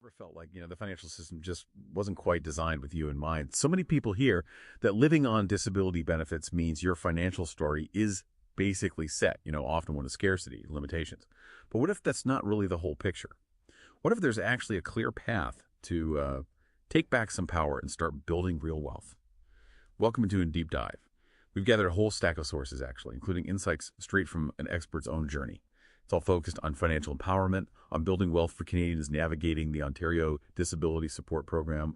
Ever felt like, the financial system just wasn't quite designed with you in mind? So many people hear that living on disability benefits means your financial story is basically set, often one of scarcity, limitations. But what if that's not really the whole picture? What if there's actually a clear path to take back some power and start building real wealth? Welcome to a deep dive. We've gathered a whole stack of sources, actually, including insights straight from an expert's own journey. It's all focused on financial empowerment, on building wealth for Canadians navigating the Ontario Disability Support Program,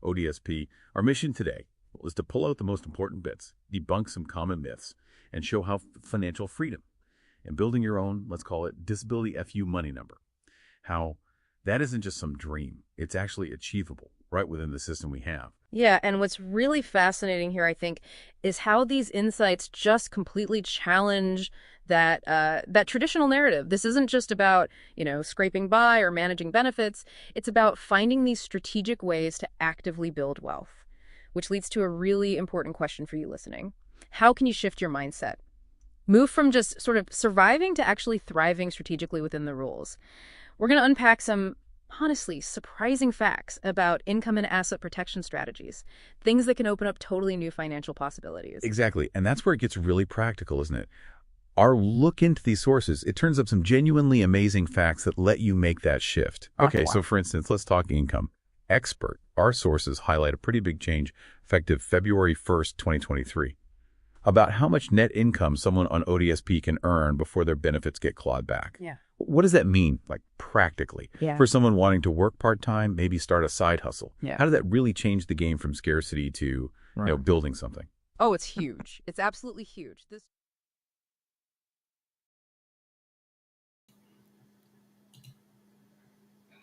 ODSP. Our mission today is to pull out the most important bits, debunk some common myths, and show how financial freedom and building your own, let's call it, disability FU money number, how that isn't just some dream. It's actually achievable right within the system we have. Yeah, and what's really fascinating here, I think, is how these insights just completely challenge that traditional narrative. This isn't just about, scraping by or managing benefits. It's about finding these strategic ways to actively build wealth, which leads to a really important question for you listening. How can you shift your mindset? Move from just sort of surviving to actually thriving strategically within the rules. We're going to unpack some honestly surprising facts about income and asset protection strategies, things that can open up totally new financial possibilities. Exactly. And that's where it gets really practical, isn't it? Our look into these sources, it turns up some genuinely amazing facts that let you make that shift. Okay, so for instance, let's talk income. Expert, our sources highlight a pretty big change effective February 1st, 2023, about how much net income someone on ODSP can earn before their benefits get clawed back. Yeah. What does that mean, like practically? Yeah. For someone wanting to work part-time, maybe start a side hustle. Yeah. How did that really change the game from scarcity to building something? Oh, it's huge. It's absolutely huge.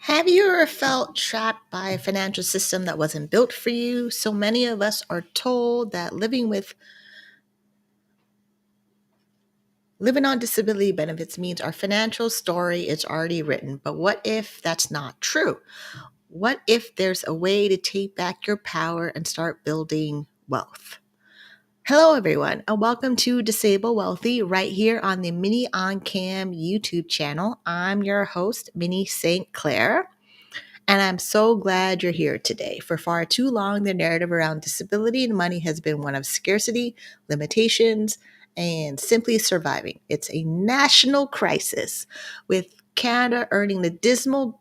Have you ever felt trapped by a financial system that wasn't built for you? So many of us are told that living on disability benefits means our financial story is already written. But what if that's not true? What if there's a way to take back your power and start building wealth? Hello, everyone, and welcome to Disable Wealthy right here on the Minnie on Cam YouTube channel. I'm your host, Minnie St. And I'm so glad you're here today. For far too long, the narrative around disability and money has been one of scarcity, limitations, and simply surviving. It's a national crisis, with Canada earning the dismal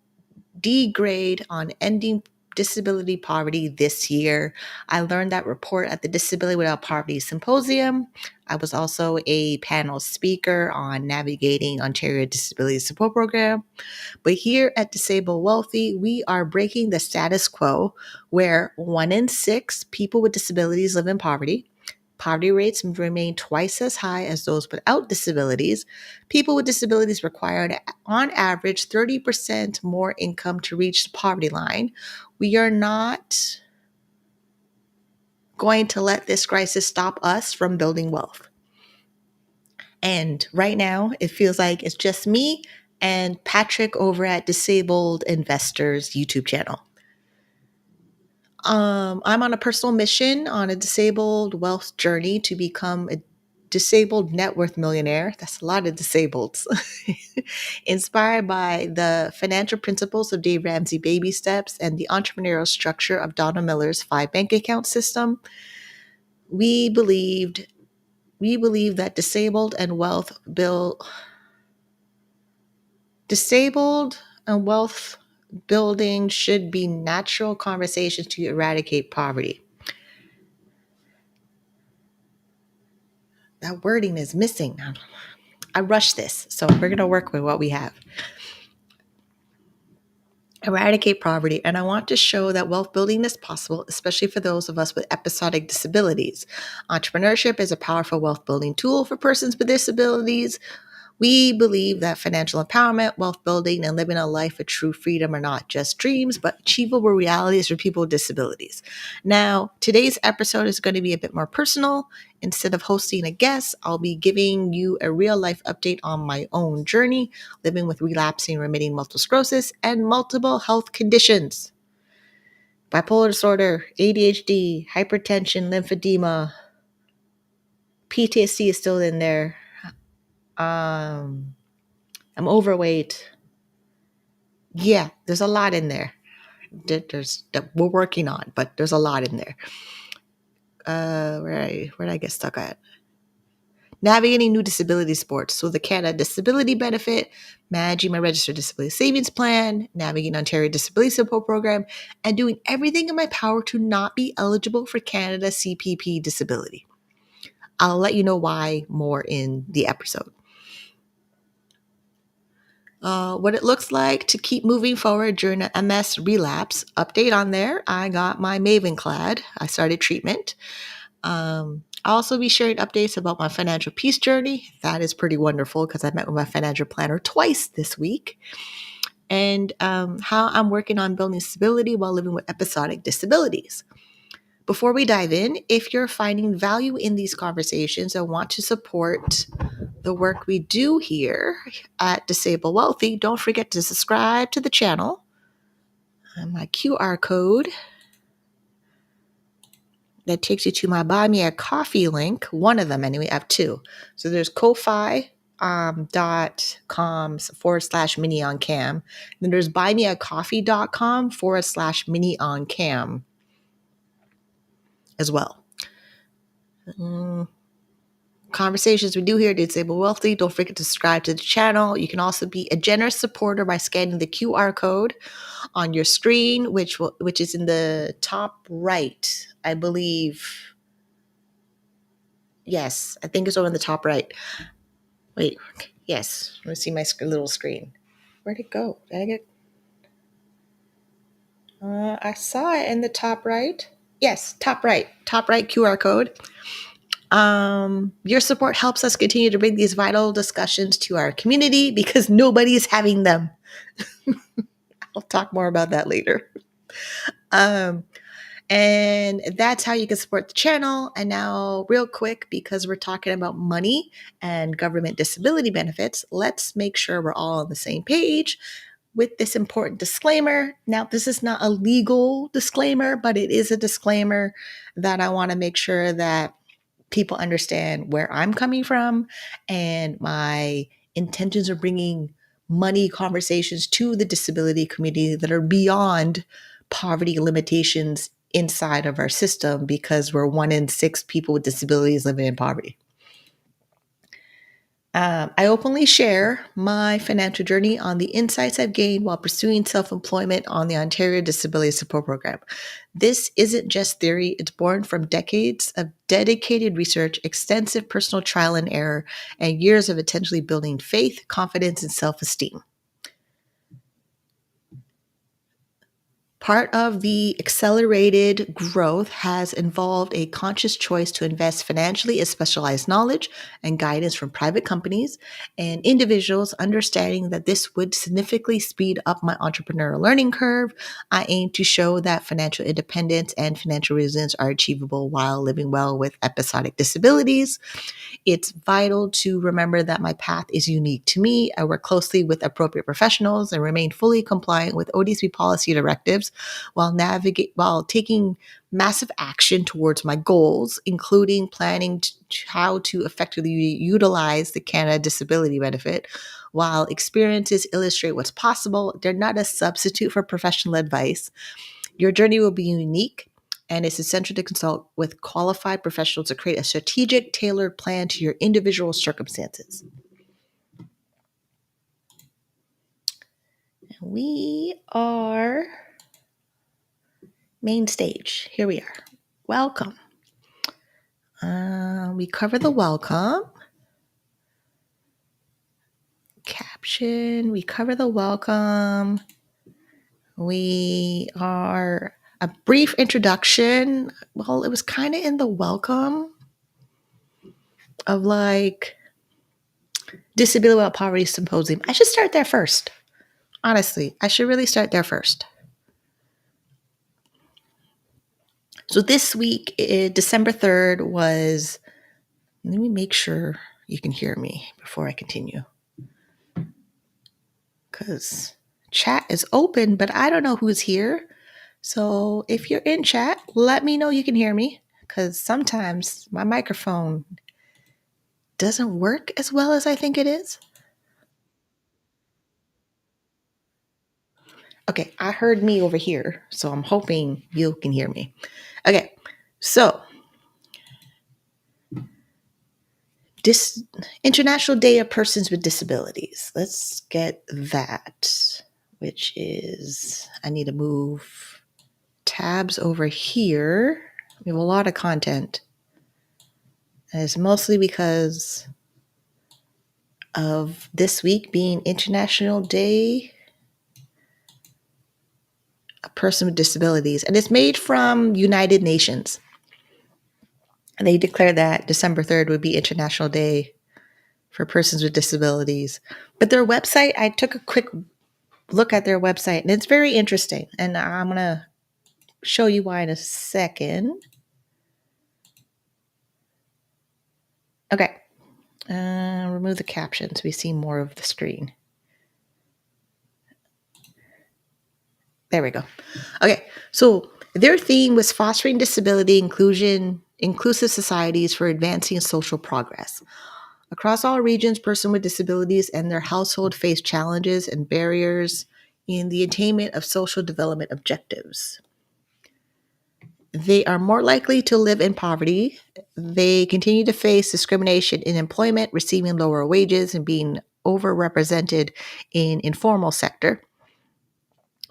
D grade on ending disability poverty this year. I learned that report at the Disability Without Poverty Symposium. I was also a panel speaker on navigating Ontario Disability Support Program. But here at Disable Wealthy, we are breaking the status quo where 1 in 6 people with disabilities live in poverty. Poverty rates remain twice as high as those without disabilities. People with disabilities require, on average, 30% more income to reach the poverty line. We are not going to let this crisis stop us from building wealth. And right now, it feels like it's just me and Patrick over at Disabled Investors YouTube channel. I'm on a personal mission on a disabled wealth journey to become a disabled net worth millionaire. That's a lot of disableds. Inspired by the financial principles of Dave Ramsey baby steps and the entrepreneurial structure of Donna Miller's 5 bank account system, we believe that disabled and wealth building should be natural conversations to eradicate poverty. That wording is missing. I rushed this, so we're going to work with what we have. Eradicate poverty, and I want to show that wealth building is possible, especially for those of us with episodic disabilities. Entrepreneurship is a powerful wealth building tool for persons with disabilities. We believe that financial empowerment, wealth building, and living a life of true freedom are not just dreams, but achievable realities for people with disabilities. Now, today's episode is going to be a bit more personal. Instead of hosting a guest, I'll be giving you a real-life update on my own journey, living with relapsing-remitting multiple sclerosis and multiple health conditions. Bipolar disorder, ADHD, hypertension, lymphedema, PTSD is still in there. I'm overweight. Yeah, there's a lot in there. we're working on, but there's a lot in there. Where did I get stuck at? Navigating new disability supports. So the Canada Disability Benefit, managing my registered disability savings plan, navigating Ontario Disability Support Program, and doing everything in my power to not be eligible for Canada CPP disability. I'll let you know why more in the episode. What it looks like to keep moving forward during an MS relapse. Update on there. I got my Mavenclad. I started treatment. I'll also be sharing updates about my financial peace journey. That is pretty wonderful because I met with my financial planner twice this week. And how I'm working on building stability while living with episodic disabilities. Before we dive in, if you're finding value in these conversations and want to support the work we do here at Disable Wealthy, don't forget to subscribe to the channel. My QR code that takes you to my Buy Me a Coffee link. One of them, anyway. I have two. So there's ko-fi.com/Minnie on Cam. Then there's buymeacoffee.com/Minnie on Cam as well. Conversations we do here at Disable Wealthy. Don't forget to subscribe to the channel. You can also be a generous supporter by scanning the QR code on your screen, which is in the top right, I believe. Yes, I think it's over in the top right. Wait, yes. Let me see my little screen. Where'd it go? Did I get? I saw it in the top right. Yes, top right QR code. Your support helps us continue to bring these vital discussions to our community because nobody is having them. I'll talk more about that later. And that's how you can support the channel. And now real quick, because we're talking about money and government disability benefits, let's make sure we're all on the same page with this important disclaimer. Now, this is not a legal disclaimer, but it is a disclaimer that I want to make sure that people understand where I'm coming from and my intentions of bringing money conversations to the disability community that are beyond poverty limitations inside of our system, because we're 1 in 6 people with disabilities living in poverty. I openly share my financial journey on the insights I've gained while pursuing self-employment on the Ontario Disability Support Program. This isn't just theory. It's born from decades of dedicated research, extensive personal trial and error, and years of intentionally building faith, confidence, and self-esteem. Part of the accelerated growth has involved a conscious choice to invest financially in specialized knowledge and guidance from private companies and individuals, understanding that this would significantly speed up my entrepreneurial learning curve. I aim to show that financial independence and financial resilience are achievable while living well with episodic disabilities. It's vital to remember that my path is unique to me. I work closely with appropriate professionals and remain fully compliant with ODSP policy directives while taking massive action towards my goals, including planning how to effectively utilize the Canada Disability Benefit. While experiences illustrate what's possible, they're not a substitute for professional advice. Your journey will be unique, and it's essential to consult with qualified professionals to create a strategic, tailored plan to your individual circumstances. We are main stage. Here we are. Welcome. We cover the welcome. Caption. We cover the welcome. We are a brief introduction. Well, it was kind of in the welcome of like Disability Without Poverty Symposium. I should start there first. Honestly, I should really start there first. So this week, December 3rd was, let me make sure you can hear me before I continue. Because chat is open, but I don't know who's here. So if you're in chat, let me know you can hear me, because sometimes my microphone doesn't work as well as I think it is. Okay, I heard me over here, so I'm hoping you can hear me. Okay, so this International Day of Persons with Disabilities. Let's get that, which is, I need to move tabs over here. We have a lot of content. And it's mostly because of this week being International Day a Person with Disabilities. And it's made from United Nations. And they declared that December 3rd would be International Day for Persons with Disabilities. But their website, I took a quick look at their website, and it's very interesting. And I'm going to show you why in a second. Okay. Remove the captions. We see more of the screen. There we go. Okay. So their theme was fostering disability inclusion, inclusive societies for advancing social progress. Across all regions, persons with disabilities and their household face challenges and barriers in the attainment of social development objectives. They are more likely to live in poverty. They continue to face discrimination in employment, receiving lower wages, and being overrepresented in informal sector.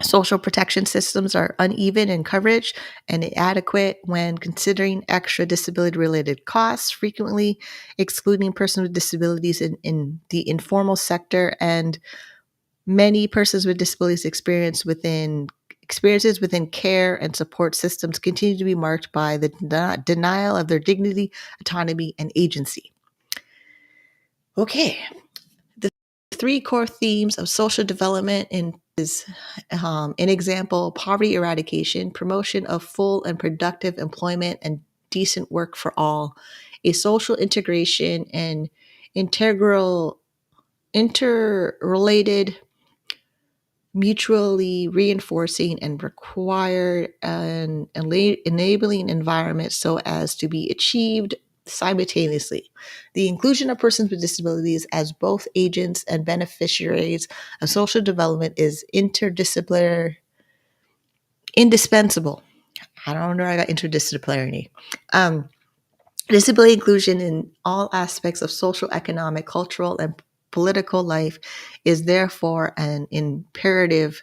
Social protection systems are uneven in coverage and inadequate when considering extra disability-related costs, frequently excluding persons with disabilities in the informal sector, and many persons with disabilities experiences within care and support systems continue to be marked by the denial of their dignity, autonomy, and agency. Okay, the three core themes of social development is an example: poverty eradication, promotion of full and productive employment and decent work for all, a social integration and interrelated, mutually reinforcing and required an enabling environment so as to be achieved simultaneously. The inclusion of persons with disabilities as both agents and beneficiaries of social development is interdisciplinary, indispensable. I don't know, I got interdisciplinary. Disability inclusion in all aspects of social, economic, cultural, and political life is therefore an imperative.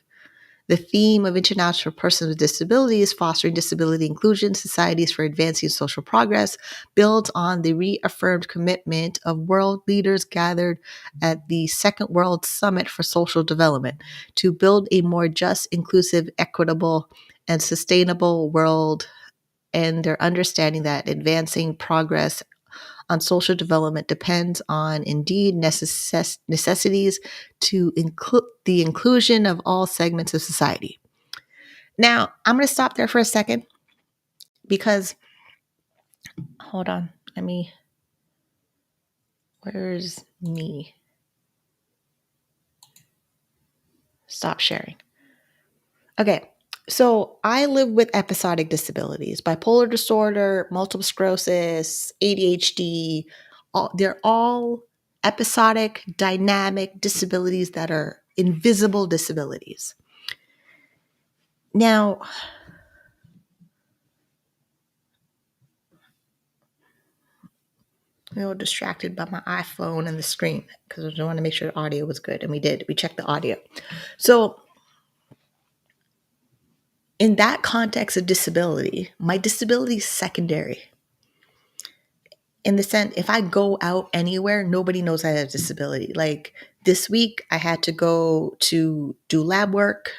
The theme of International Persons with Disabilities, Fostering Disability Inclusion, Societies for Advancing Social Progress, builds on the reaffirmed commitment of world leaders gathered at the Second World Summit for Social Development to build a more just, inclusive, equitable, and sustainable world, and their understanding that advancing progress on social development depends on indeed necessities to include the inclusion of all segments of society. Now, I'm going to stop there for a second because, hold on, where's me? Stop sharing. Okay, so I live with episodic disabilities, bipolar disorder, multiple sclerosis, ADHD. They're all episodic, dynamic disabilities that are invisible disabilities. Now, I'm a little distracted by my iPhone and the screen because I want to make sure the audio was good. And we did. We checked the audio. So in that context of disability, my disability is secondary. In the sense, if I go out anywhere, nobody knows I have a disability. Like this week, I had to go to do lab work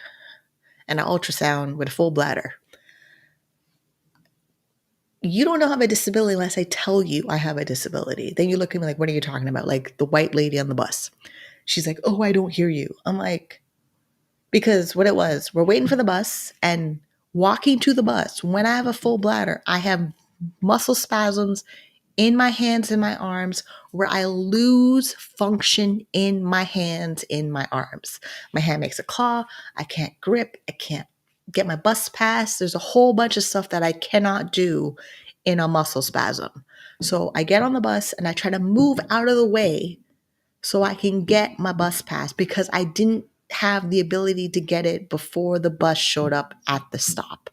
and an ultrasound with a full bladder. You don't know I have a disability unless I tell you I have a disability. Then you look at me like, what are you talking about? Like the white lady on the bus. She's like, oh, I don't hear you. I'm like, because what it was, we're waiting for the bus and walking to the bus. When I have a full bladder, I have muscle spasms in my hands and my arms where I lose function in my hands, in my arms. My hand makes a claw. I can't grip. I can't get my bus pass. There's a whole bunch of stuff that I cannot do in a muscle spasm. So I get on the bus and I try to move out of the way so I can get my bus pass because I didn't have the ability to get it before the bus showed up at the stop.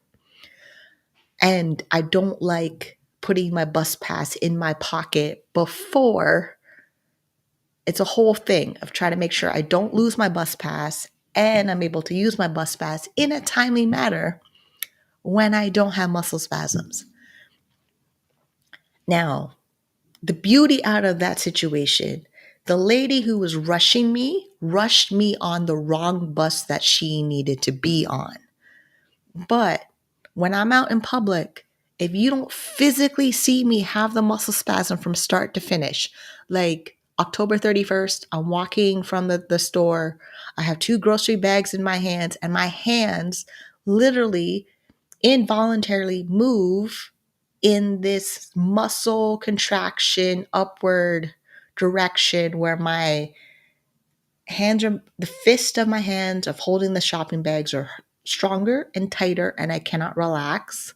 And I don't like putting my bus pass in my pocket before. It's a whole thing of trying to make sure I don't lose my bus pass and I'm able to use my bus pass in a timely manner when I don't have muscle spasms. Now, the beauty out of that situation, the lady who was rushing me rushed me on the wrong bus that she needed to be on. But when I'm out in public, if you don't physically see me have the muscle spasm from start to finish, like October 31st, I'm walking from the store. I have 2 grocery bags in my hands, and my hands literally involuntarily move in this muscle contraction upward direction where my hands are, the fist of my hands of holding the shopping bags are stronger and tighter, and I cannot relax.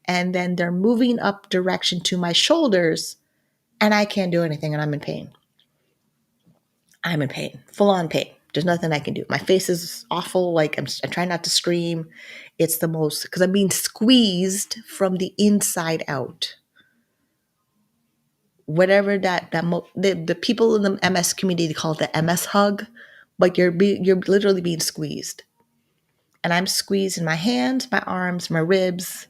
And then they're moving up direction to my shoulders, and I can't do anything, and I'm in pain. I'm in pain, full on pain. There's nothing I can do. My face is awful. Like I'm trying not to scream. It's the most, because I'm being squeezed from the inside out. Whatever the people in the MS community call it the MS hug, but you're literally being squeezed. And I'm squeezed in my hands, my arms, my ribs,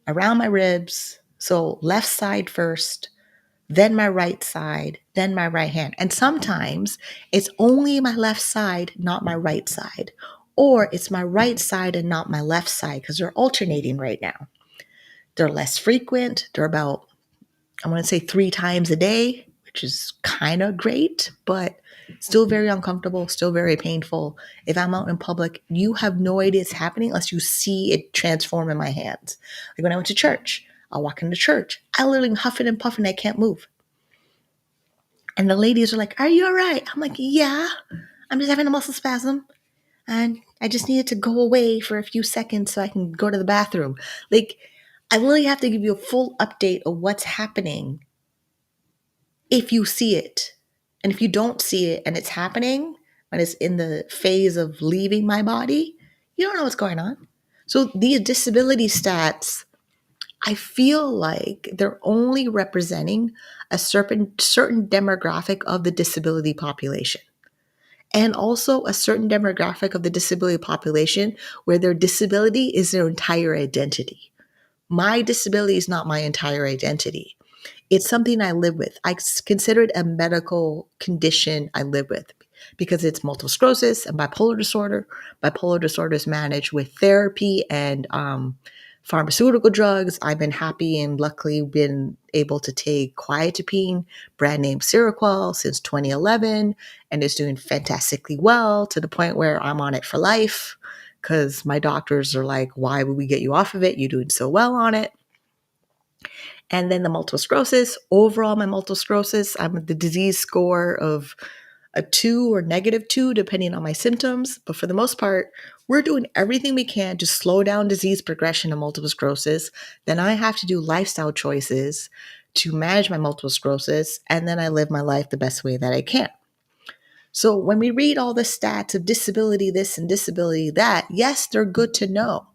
around my ribs. So left side first, then my right side, then my right hand. And sometimes it's only my left side, not my right side. Or it's my right side and not my left side, because they're alternating right now. They're less frequent. They're about, I want to say 3 times a day, which is kind of great, but still very uncomfortable, still very painful. If I'm out in public, you have no idea it's happening unless you see it transform in my hands. Like when I went to church, I'll walk into church. I literally am huffing and puffing. I can't move. And the ladies are like, "Are you all right?" I'm like, "Yeah, I'm just having a muscle spasm. And I just needed to go away for a few seconds so I can go to the bathroom." Like, I really have to give you a full update of what's happening if you see it. And if you don't see it and it's happening, when it's in the phase of leaving my body, you don't know what's going on. So these disability stats, I feel like they're only representing a certain demographic of the disability population. And also a certain demographic of the disability population where their disability is their entire identity. My disability is not my entire identity. It's something I live with. I consider it a medical condition I live with because it's multiple sclerosis and bipolar disorder. Bipolar disorder is managed with therapy and pharmaceutical drugs. I've been happy and luckily been able to take quietapine, brand name Seroquel, since 2011, and it's doing fantastically well to the point where I'm on it for life because my doctors are like, "Why would we get you off of it? You're doing so well on it." And then the multiple sclerosis, overall my multiple sclerosis, I'm at the disease score of a 2 or -2, depending on my symptoms. But for the most part, we're doing everything we can to slow down disease progression of multiple sclerosis. Then I have to do lifestyle choices to manage my multiple sclerosis. And then I live my life the best way that I can. So when we read all the stats of disability this and disability that, yes, they're good to know.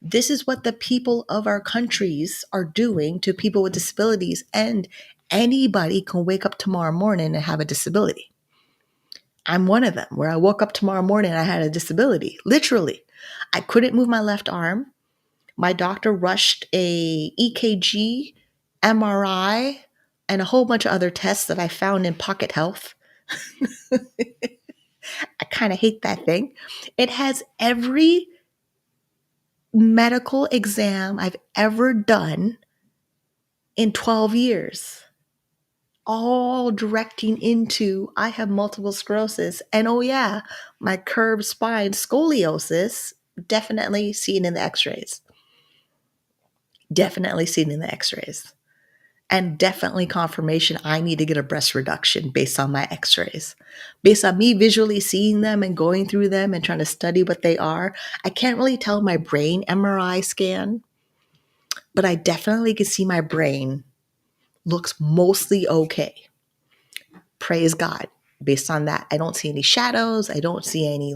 This is what the people of our countries are doing to people with disabilities, and anybody can wake up tomorrow morning and have a disability. I'm one of them, where I woke up tomorrow morning and I had a disability. Literally, I couldn't move my left arm. My doctor rushed a EKG, MRI, and a whole bunch of other tests that I found in Pocket Health. I kind of hate that thing. It has every medical exam I've ever done in 12 years, all directing into I have multiple sclerosis. And oh yeah, my curved spine, scoliosis, definitely seen in the x-rays. Definitely seen in the x-rays. And definitely confirmation I need to get a breast reduction based on my x-rays. Based on me visually seeing them and going through them and trying to study what they are, I can't really tell my brain MRI scan, but I definitely can see my brain looks mostly okay. Praise God. based on that, I don't see any shadows. I don't see any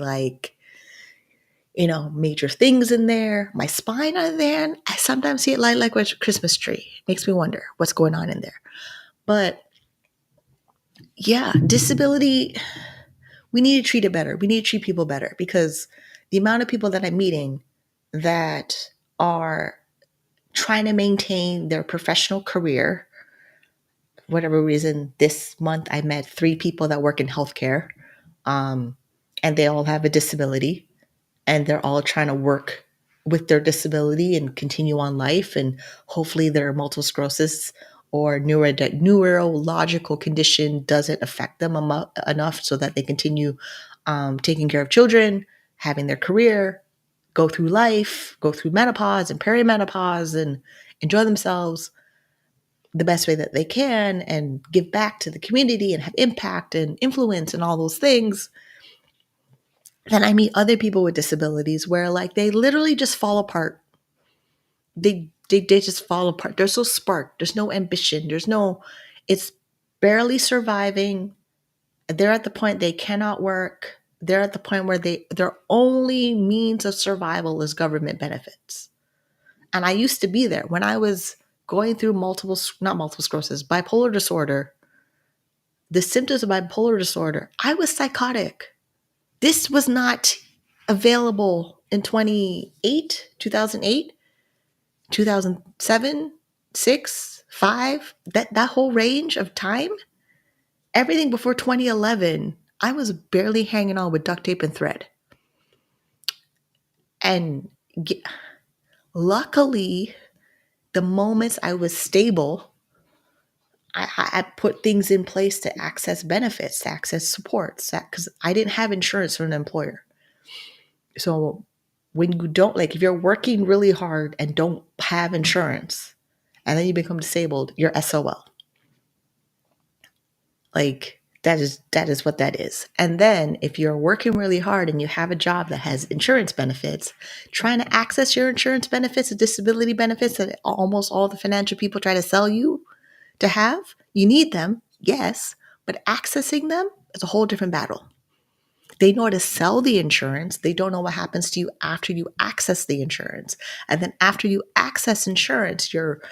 major things in there. My spine are there. And I sometimes see it like a Christmas tree. Makes me wonder what's going on in there. But yeah, disability, we need to treat it better. We need to treat people better, because the amount of people that I'm meeting that are trying to maintain their professional career, whatever reason, this month I met 3 people that work in healthcare, and they all have a disability, and they're all trying to work with their disability and continue on life. And hopefully their multiple sclerosis or neurological condition doesn't affect them enough so that they continue taking care of children, having their career, go through life, go through menopause and perimenopause, and enjoy themselves the best way that they can and give back to the community and have impact and influence and all those things. Then I meet other people with disabilities where they literally just fall apart. They just fall apart. There's no spark. There's no ambition. It's barely surviving. They're at the point they cannot work. They're at the point where their only means of survival is government benefits. And I used to be there when I was going through not multiple sclerosis, bipolar disorder. The symptoms of bipolar disorder, I was psychotic. This was not available in 2008, 2007, 6, 5, that whole range of time. Everything before 2011, I was barely hanging on with duct tape and thread. And luckily, the moments I was stable, I put things in place to access benefits, to access supports, because I didn't have insurance from an employer. So when you don't, if you're working really hard and don't have insurance, and then you become disabled, you're SOL. That is what that is. And then if you're working really hard and you have a job that has insurance benefits, trying to access your insurance benefits, the disability benefits that almost all the financial people try to sell you to have, you need them, yes, but accessing them is a whole different battle. They know how to sell the insurance. They don't know what happens to you after you access the insurance. And then after you access insurance, you're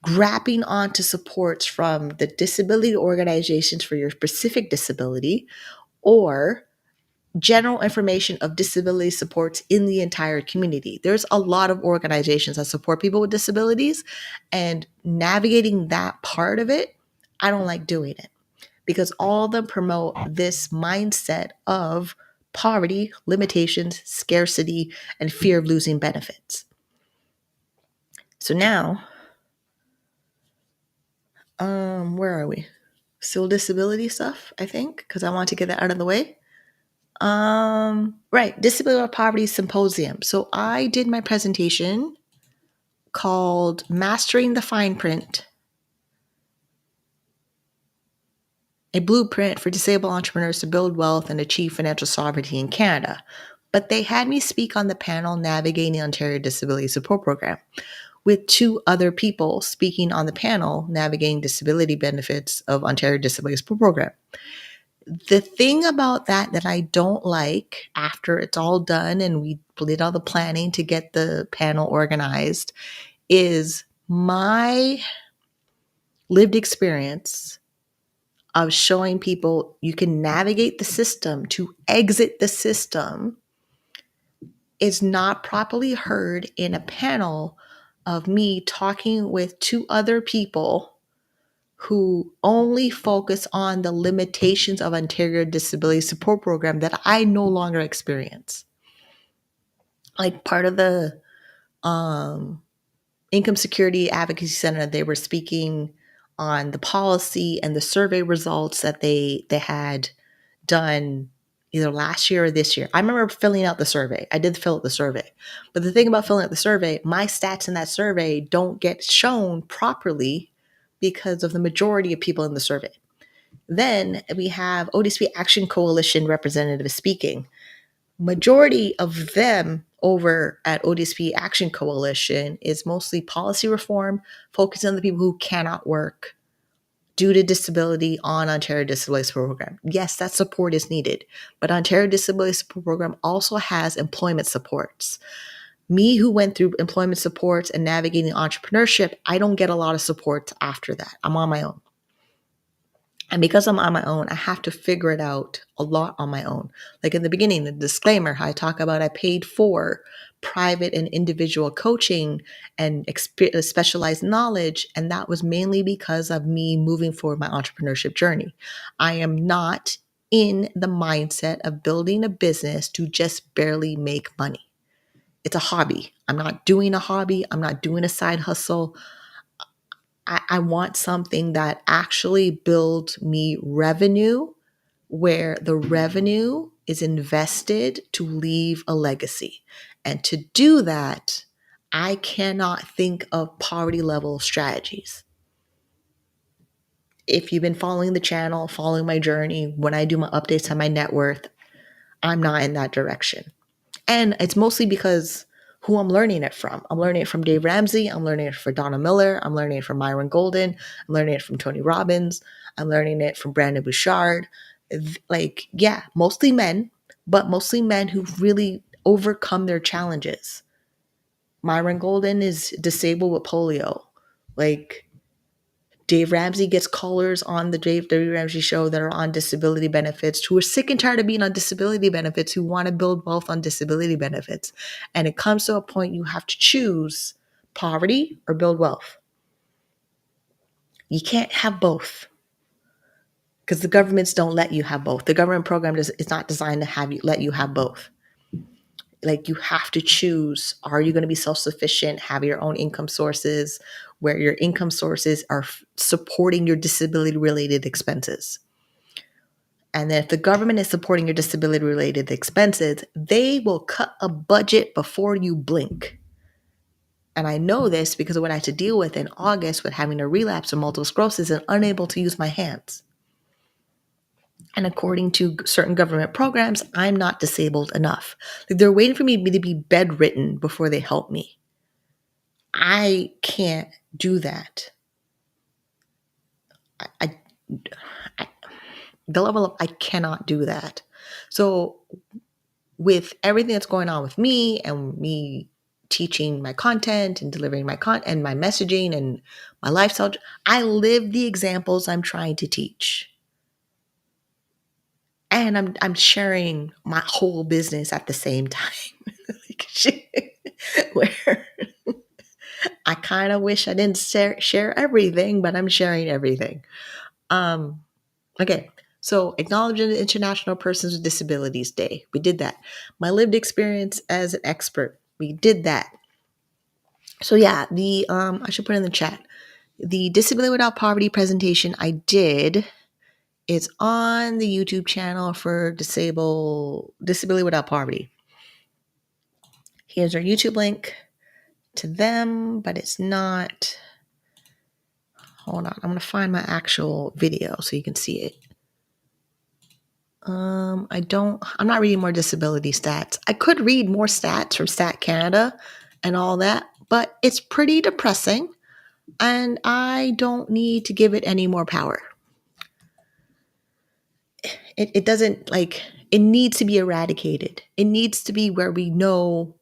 grabbing onto supports from the disability organizations for your specific disability, or general information of disability supports in the entire community. There's a lot of organizations that support people with disabilities, and navigating that part of it, I don't like doing it, because all of them promote this mindset of poverty, limitations, scarcity, and fear of losing benefits. So now, where are we? Still disability stuff, I think, because I want to get that out of the way. Right, Disability or Poverty Symposium. So I did my presentation called Mastering the Fine Print, a blueprint for disabled entrepreneurs to build wealth and achieve financial sovereignty in Canada. But they had me speak on the panel Navigating the Ontario Disability Support Program, with 2 other people speaking on the panel Navigating Disability Benefits of Ontario Disability Support Program. The thing about that I don't like, after it's all done and we did all the planning to get the panel organized, is my lived experience of showing people you can navigate the system to exit the system is not properly heard in a panel of me talking with 2 other people who only focus on the limitations of Ontario Disability Support Program that I no longer experience. Part of the Income Security Advocacy Center, they were speaking on the policy and the survey results that they had done either last year or this year. I remember filling out the survey. I did fill out the survey. But the thing about filling out the survey, my stats in that survey don't get shown properly because of the majority of people in the survey. Then we have ODSP Action Coalition representative speaking. Majority of them over at ODSP Action Coalition is mostly policy reform, focusing on the people who cannot work, due to disability on Ontario Disability Support Program. Yes, that support is needed, but Ontario Disability Support Program also has employment supports. Me, who went through employment supports and navigating entrepreneurship, I don't get a lot of support after that. I'm on my own. And because I'm on my own, I have to figure it out a lot on my own. Like in the beginning, the disclaimer, I talk about I paid for private and individual coaching and specialized knowledge. And that was mainly because of me moving forward my entrepreneurship journey. I am not in the mindset of building a business to just barely make money. It's a hobby. I'm not doing a hobby. I'm not doing a side hustle. I want something that actually builds me revenue, where the revenue is invested to leave a legacy. And to do that, I cannot think of poverty level strategies. If you've been following the channel, following my journey, when I do my updates on my net worth, I'm not in that direction. And it's mostly because who I'm learning it from. I'm learning it from Dave Ramsey. I'm learning it from Donna Miller. I'm learning it from Myron Golden. I'm learning it from Tony Robbins. I'm learning it from Brandon Bouchard. Like, yeah, mostly men, but mostly men who've really overcome their challenges. Myron Golden is disabled with polio. Like, Dave Ramsey gets callers on the Dave Ramsey show that are on disability benefits, who are sick and tired of being on disability benefits, who want to build wealth on disability benefits. And it comes to a point you have to choose poverty or build wealth. You can't have both because the governments don't let you have both. The government program is not designed to let you have both. Like, you have to choose, are you going to be self-sufficient, have your own income sources, where your income sources are supporting your disability-related expenses. And then if the government is supporting your disability-related expenses, they will cut a budget before you blink. And I know this because of what I had to deal with in August with having a relapse of multiple sclerosis and unable to use my hands. And according to certain government programs, I'm not disabled enough. Like, they're waiting for me to be bedridden before they help me. I can't do that. The level of I cannot do that. So with everything that's going on with me and me teaching my content and delivering my content and my messaging and my lifestyle, I live the examples I'm trying to teach. And I'm sharing my whole business at the same time. Where I kind of wish I didn't share everything, but I'm sharing everything. Okay, so acknowledging the International Persons with Disabilities Day. We did that. My lived experience as an expert. We did that. So yeah, I should put in the chat. The Disability Without Poverty presentation I did is on the YouTube channel for Disability Without Poverty. Here's our YouTube link to them, but it's not. Hold on, I'm going to find my actual video so you can see it. I'm not reading more disability stats. I could read more stats from Stat Canada and all that, but it's pretty depressing and I don't need to give it any more power. It doesn't, like, it needs to be eradicated. It needs to be where we know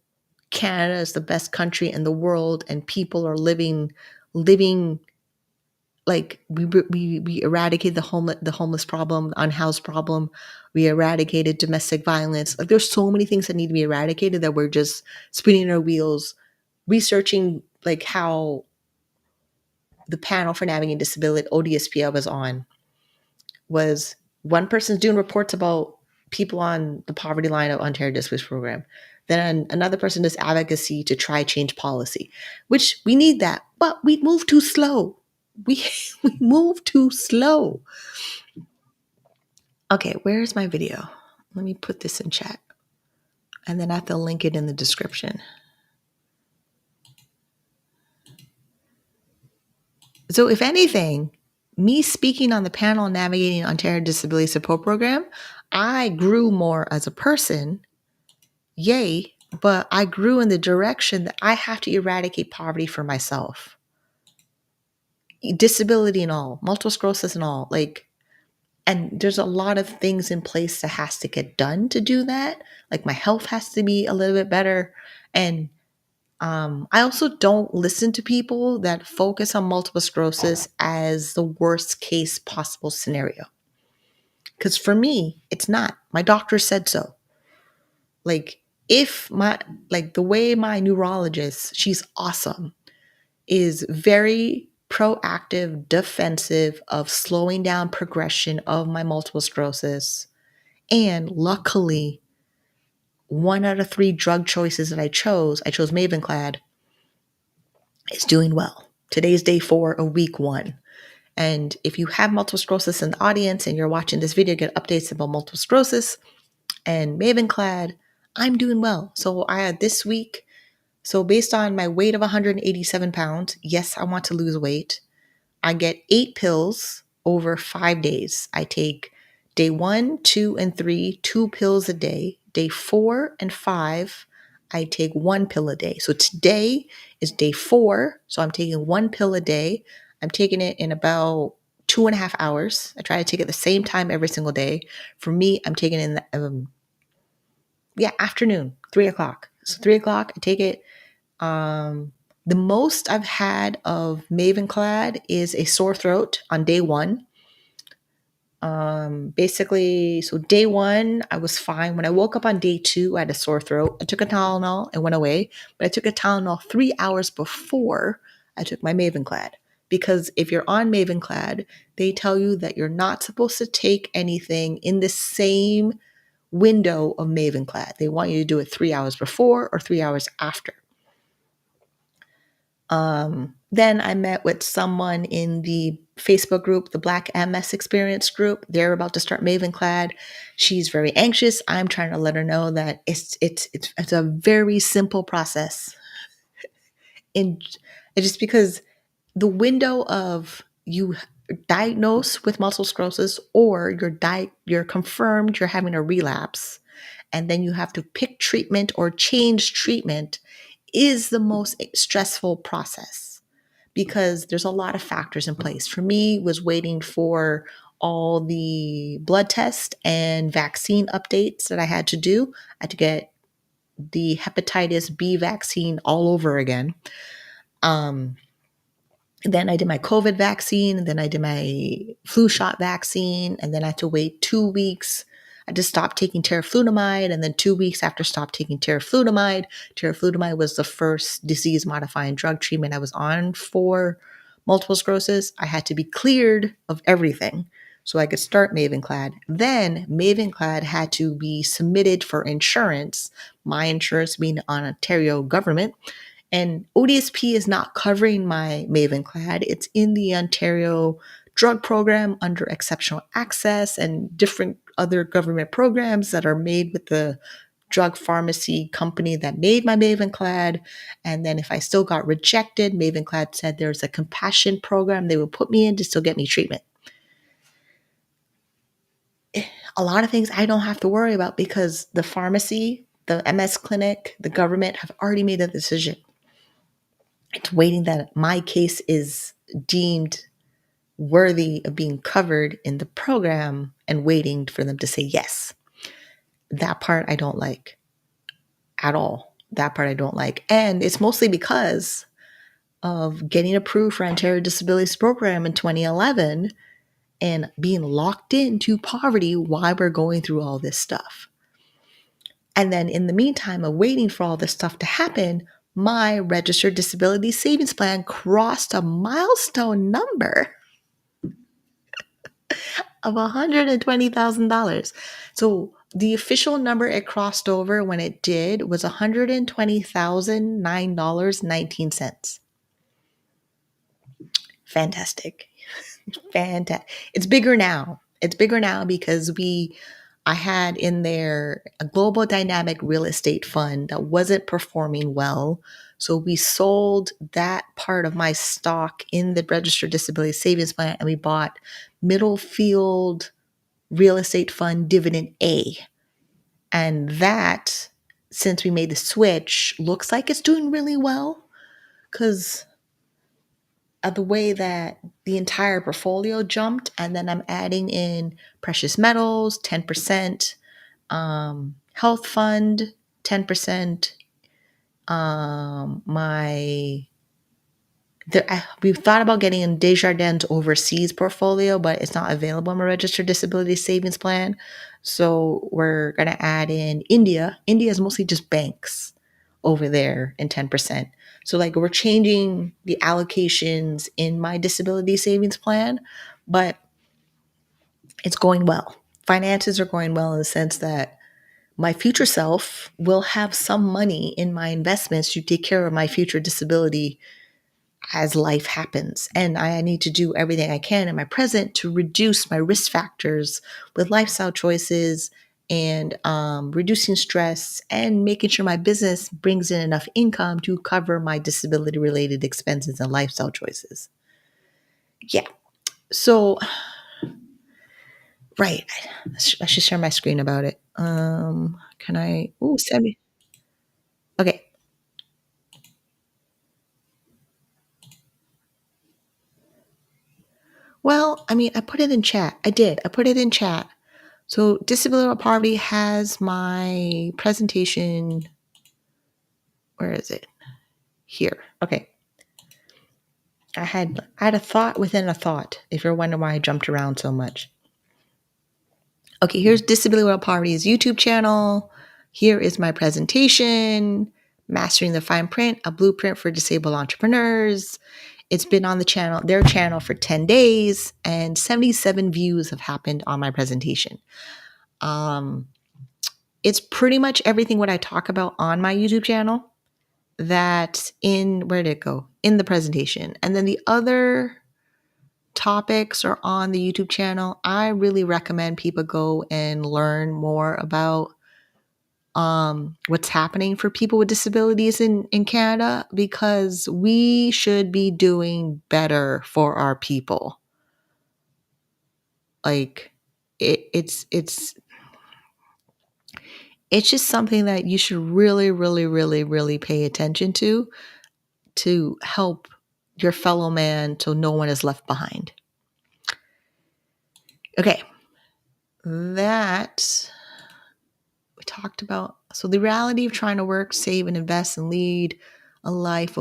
Canada is the best country in the world and people are living like we eradicated the homeless problem, the unhoused problem. We eradicated domestic violence. Like, there's so many things that need to be eradicated that we're just spinning our wheels, researching, like, how the panel for navigating disability, ODSP I was on, was one person's doing reports about people on the poverty line of Ontario Disability Program. Then another person does advocacy to try change policy, which we need that, but we move too slow. We move too slow. Okay, where's my video? Let me put this in chat. And then I have to link it in the description. So if anything, me speaking on the panel navigating Ontario Disability Support Program, I grew more as a person. Yay. But I grew in the direction that I have to eradicate poverty for myself. disability and all, multiple sclerosis and all, like, and there's a lot of things in place that has to get done to do that. Like my health has to be a little bit better. And I also don't listen to people that focus on multiple sclerosis as the worst case possible scenario. Because for me, it's not. My doctor said so. Like, the way my neurologist, she's awesome, is very proactive, defensive of slowing down progression of my multiple sclerosis. And luckily, 1 out of 3 drug choices that I chose Mavenclad, is doing well. Today's day 4 of week 1. And if you have multiple sclerosis in the audience and you're watching this video, get updates about multiple sclerosis and Mavenclad, I'm doing well. So I had this week, so based on my weight of 187 pounds, yes, I want to lose weight. I get 8 pills over 5 days. I take day 1, 2, and 3, 2 pills a day. Day 4 and 5, I take 1 pill a day. So today is day 4. So I'm taking 1 pill a day. I'm taking it in about 2.5 hours. I try to take it the same time every single day. For me, I'm taking it in the afternoon, 3 o'clock. So 3 o'clock, I take it. The most I've had of Mavenclad is a sore throat on day 1. Basically, so day 1, I was fine. When I woke up on day 2, I had a sore throat. I took a Tylenol, it went away. But I took a Tylenol 3 hours before I took my Mavenclad. Because if you're on Mavenclad, they tell you that you're not supposed to take anything in the same window of Mavenclad. They want you to do it 3 hours before or 3 hours after. Then I met with someone in the Facebook group, the Black MS Experience group. They're about to start Mavenclad. She's very anxious. I'm trying to let her know that it's a very simple process. And it's just because the window of you diagnosed with multiple sclerosis or you're confirmed you're having a relapse, and then you have to pick treatment or change treatment, is the most stressful process because there's a lot of factors in place. For me, was waiting for all the blood tests and vaccine updates that I had to do. I had to get the hepatitis B vaccine all over again. Then I did my COVID vaccine, and then I did my flu shot vaccine, and then I had to wait 2 weeks. I just stopped taking teriflunomide, and then 2 weeks after stopped taking teriflunomide. Teriflunomide was the first disease-modifying drug treatment I was on for multiple sclerosis. I had to be cleared of everything so I could start Mavenclad. Then Mavenclad had to be submitted for insurance, my insurance being the Ontario government. And ODSP is not covering my Mavenclad. It's in the Ontario drug program under exceptional access and different other government programs that are made with the drug pharmacy company that made my Mavenclad. And then if I still got rejected, Mavenclad said there's a compassion program they would put me in to still get me treatment. A lot of things I don't have to worry about because the pharmacy, the MS clinic, the government have already made a decision. It's waiting that my case is deemed worthy of being covered in the program and waiting for them to say yes. That part I don't like at all. That part I don't like. And it's mostly because of getting approved for Ontario Disabilities Program in 2011 and being locked into poverty while we're going through all this stuff. And then in the meantime of waiting for all this stuff to happen, my registered disability savings plan crossed a milestone number of $120,000. So the official number it crossed over when it did was $120,009.19. Fantastic. Fantastic. It's bigger now. It's bigger now because I had in there a global dynamic real estate fund that wasn't performing well. So we sold that part of my stock in the registered disability savings plan and we bought Middlefield Real Estate Fund Dividend A. And that, since we made the switch, looks like it's doing really well because of the way that the entire portfolio jumped, and then I'm adding in precious metals, 10%, health fund, 10%, we've thought about getting in Desjardins overseas portfolio, but it's not available in my registered disability savings plan. So we're going to add in India. India is mostly just banks over there in 10%. So like we're changing the allocations in my disability savings plan, but it's going well. Finances are going well in the sense that my future self will have some money in my investments to take care of my future disability as life happens. And I need to do everything I can in my present to reduce my risk factors with lifestyle choices and reducing stress and making sure my business brings in enough income to cover my disability related expenses and lifestyle choices. Yeah. So, right. I should share my screen about it. Can I? Oh, send me. Okay. Well, I mean, I put it in chat. I did. I put it in chat. So disability or poverty has my presentation. Where is it? Here. Okay. I had a thought within a thought, if you're wondering why I jumped around so much. Okay, here's Disability Without Poverty's YouTube channel. Here is my presentation, Mastering the Fine Print, a blueprint for disabled entrepreneurs. It's been on their channel for 10 days, and 77 views have happened on my presentation. It's pretty much everything what I talk about on my YouTube channel that where did it go? In the presentation. And then the other topics are on the YouTube channel. I really recommend people go and learn more about what's happening for people with disabilities in Canada, because we should be doing better for our people. Like it's just something that you should really, really, really, really pay attention to help your fellow man so no one is left behind. Okay. That we talked about. So the reality of trying to work, save, and invest and lead a life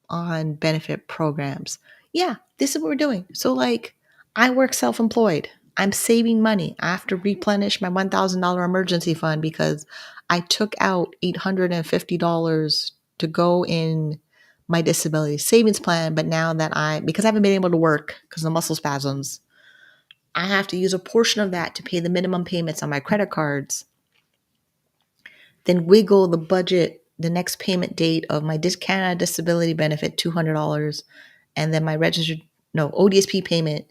on benefit programs. Yeah, this is what we're doing. So like I work self-employed. I'm saving money. I have to replenish my $1,000 emergency fund because I took out $850 to go in my disability savings plan. But now that because I haven't been able to work because of the muscle spasms, I have to use a portion of that to pay the minimum payments on my credit cards, then wiggle the budget, the next payment date of my Canada disability benefit, $200, and then my ODSP payment.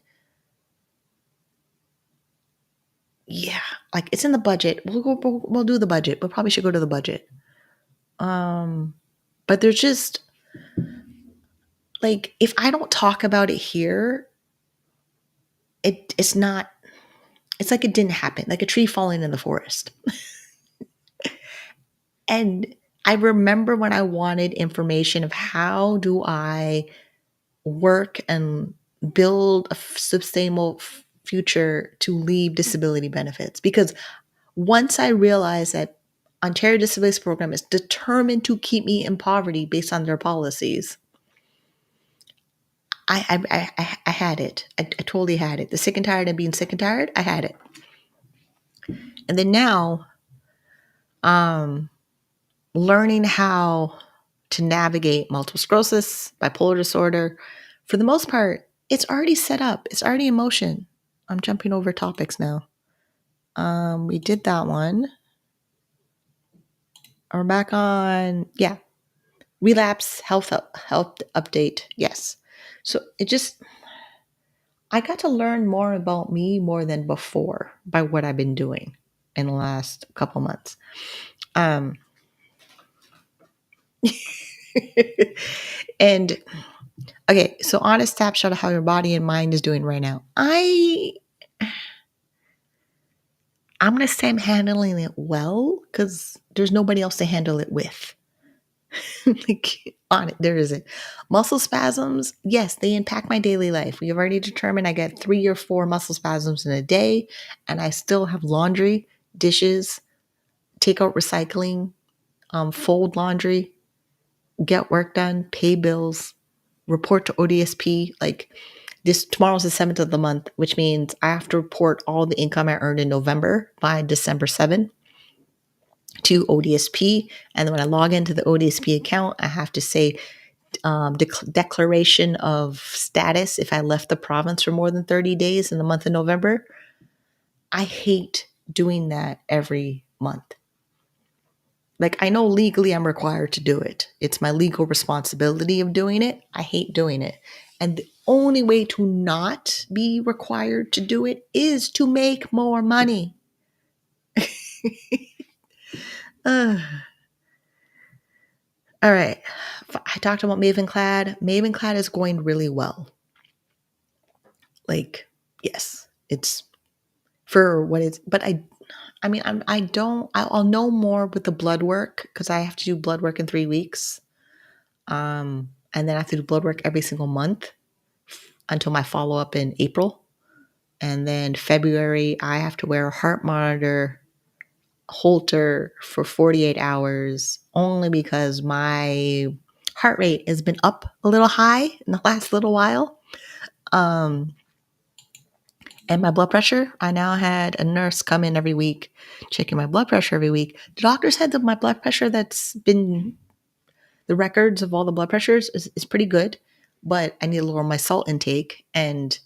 Yeah, like it's in the budget. We'll do the budget. We probably should go to the budget. But there's just like, if I don't talk about it here, it's not. It's like it didn't happen, like a tree falling in the forest. And I remember when I wanted information of how do I work and build a sustainable future to leave disability benefits. Because once I realized that Ontario Disability Program is determined to keep me in poverty based on their policies, I had it. I totally had it. The sick and tired and being sick and tired, I had it. And then now, learning how to navigate multiple sclerosis, bipolar disorder, for the most part, it's already set up. It's already in motion. I'm jumping over topics now. We did that one. We're back on, relapse health update. Yes. So I got to learn more about me more than before by what I've been doing in the last couple months. And okay, so honest snapshot of how your body and mind is doing right now. I'm going to say I'm handling it well because there's nobody else to handle it with. Like, on it, there isn't. Muscle spasms, yes, they impact my daily life. We have already determined I get 3 or 4 muscle spasms in a day, and I still have laundry, dishes, take out recycling, fold laundry, get work done, pay bills, report to ODSP. Like, this tomorrow's the 7th of the month, which means I have to report all the income I earned in November by December 7th to ODSP. And then when I log into the ODSP account, I have to say declaration of status if I left the province for more than 30 days in the month of November. I hate doing that every month. Like, I know legally I'm required to do it. It's my legal responsibility of doing it. I hate doing it. And the only way to not be required to do it is to make more money. All right. I talked about Mavenclad. Mavenclad is going really well. Like, yes, it's for what it's, but I'll know more with the blood work because I have to do blood work in 3 weeks. And then I have to do blood work every single month until my follow-up in April. And then February, I have to wear a heart monitor Holter for 48 hours only because my heart rate has been up a little high in the last little while. And my blood pressure, I now had a nurse come in every week, checking my blood pressure every week. The doctor said that my blood pressure that's been, the records of all the blood pressures is pretty good, but I need to lower my salt intake. And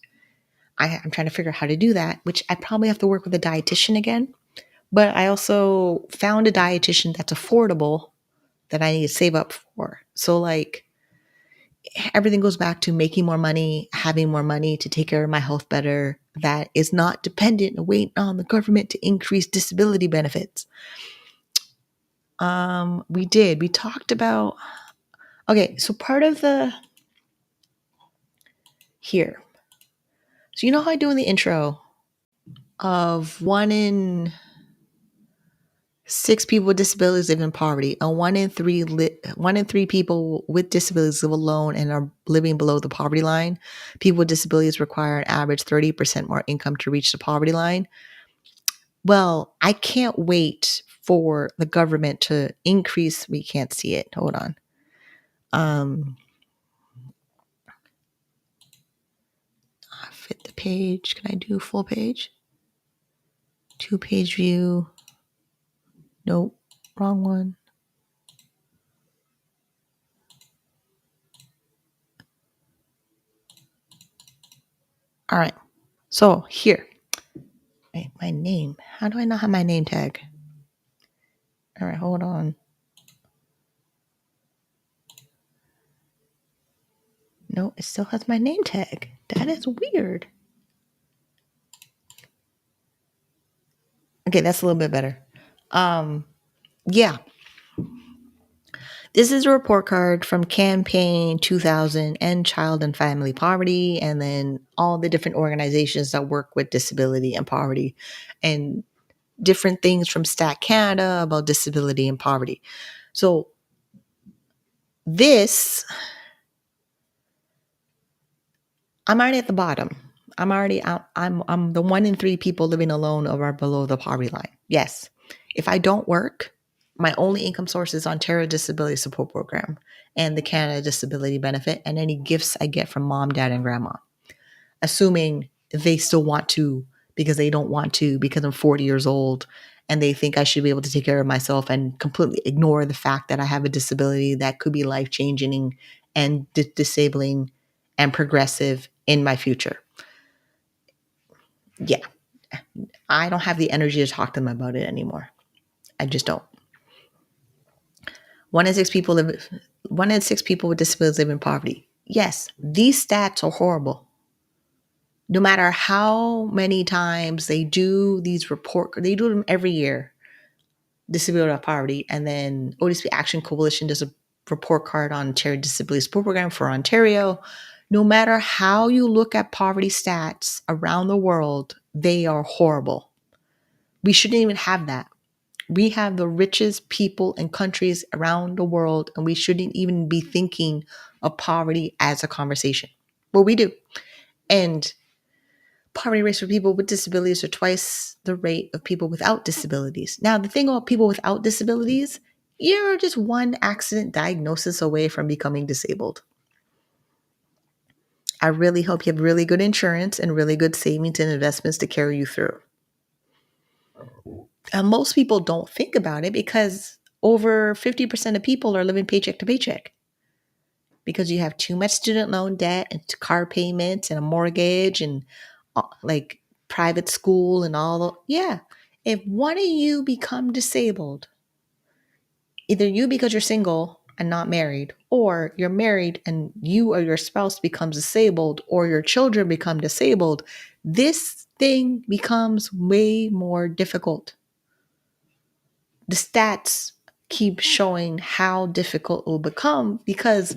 I'm trying to figure out how to do that, which I probably have to work with a dietitian again. But I also found a dietitian that's affordable that I need to save up for. So like, everything goes back to making more money, having more money to take care of my health better. That is not dependent and waiting on the government to increase disability benefits. We talked about, okay, so part of here. So you know how I do in the intro of 1 in 6 people with disabilities live in poverty, and 1 in 3 people with disabilities live alone and are living below the poverty line. People with disabilities require an average 30% more income to reach the poverty line. Well, I can't wait for the government to increase. We can't see it. Hold on. Fit the page. Can I do full page? 2-page view. Nope, wrong one. All right. So here. Wait, my name. How do I not have my name tag? All right, hold on. No, it still has my name tag. That is weird. Okay, that's a little bit better. Yeah. This is a report card from Campaign 2000 and Child and Family Poverty, and then all the different organizations that work with disability and poverty, and different things from Stat Canada about disability and poverty. So this, I'm already at the bottom. I'm already out. I'm the 1 in 3 people living alone or below the poverty line. Yes. If I don't work, my only income source is Ontario Disability Support Program and the Canada Disability Benefit and any gifts I get from mom, dad, and grandma. Assuming they still want to because they don't want to because I'm 40 years old and they think I should be able to take care of myself and completely ignore the fact that I have a disability that could be life-changing and disabling and progressive in my future. Yeah. I don't have the energy to talk to them about it anymore. I just don't. 1 in 6 people with disabilities live in poverty. Yes, these stats are horrible. No matter how many times they do these they do them every year, disability of poverty, and then ODSP Action Coalition does a report card on Ontario Disability Support Program for Ontario. No matter how you look at poverty stats around the world, they are horrible. We shouldn't even have that. We have the richest people and countries around the world, and we shouldn't even be thinking of poverty as a conversation. Well, we do. And poverty rates for people with disabilities are twice the rate of people without disabilities. Now, the thing about people without disabilities, you're just one accident diagnosis away from becoming disabled. I really hope you have really good insurance and really good savings and investments to carry you through. And most people don't think about it because over 50% of people are living paycheck to paycheck because you have too much student loan debt and car payments and a mortgage and like private school and all the, yeah. If one of you become disabled, either you because you're single and not married, or you're married and you or your spouse becomes disabled, or your children become disabled, this thing becomes way more difficult. The stats keep showing how difficult it will become because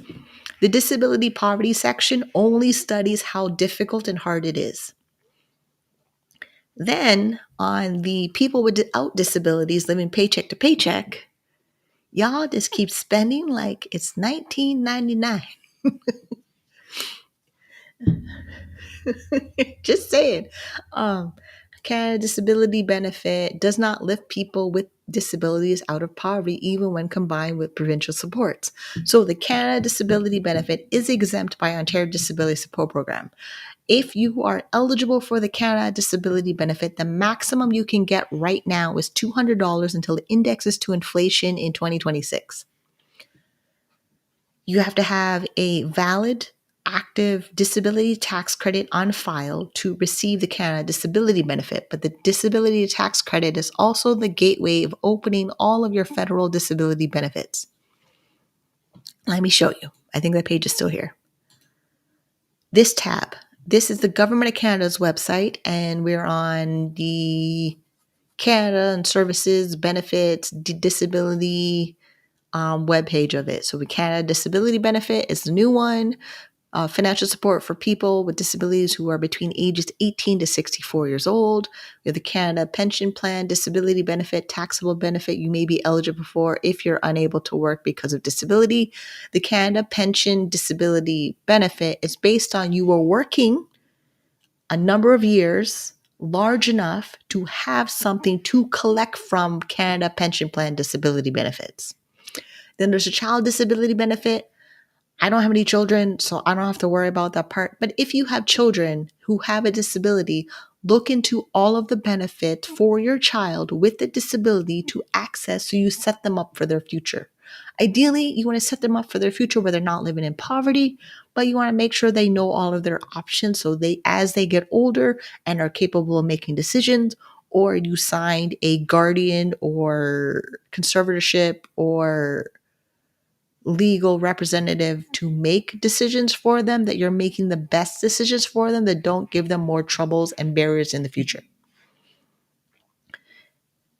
the disability poverty section only studies how difficult and hard it is. Then on the people without disabilities living paycheck to paycheck, y'all just keep spending like it's 1999. Just saying. Canada Disability Benefit does not lift people with disabilities out of poverty, even when combined with provincial supports. So the Canada Disability Benefit is exempt by Ontario Disability Support Program. If you are eligible for the Canada Disability Benefit, the maximum you can get right now is $200 until it indexes to inflation in 2026. You have to have a valid active disability tax credit on file to receive the Canada Disability Benefit, but the disability tax credit is also the gateway of opening all of your federal disability benefits. Let me show you. I think that page is still here. This tab, this is the Government of Canada's website, and we're on the Canada and Services, Benefits, Disability webpage of it. So the Canada Disability Benefit is the new one. Financial support for people with disabilities who are between ages 18 to 64 years old. We have the Canada Pension Plan, Disability Benefit, Taxable Benefit you may be eligible for if you're unable to work because of disability. The Canada Pension Disability Benefit is based on you were working a number of years large enough to have something to collect from Canada Pension Plan Disability Benefits. Then there's a Child Disability Benefit. I don't have any children, so I don't have to worry about that part. But if you have children who have a disability, look into all of the benefits for your child with the disability to access so you set them up for their future. Ideally, you want to set them up for their future where they're not living in poverty, but you want to make sure they know all of their options so as they get older and are capable of making decisions, or you signed a guardian or conservatorship or legal representative to make decisions for them, that you're making the best decisions for them that don't give them more troubles and barriers in the future.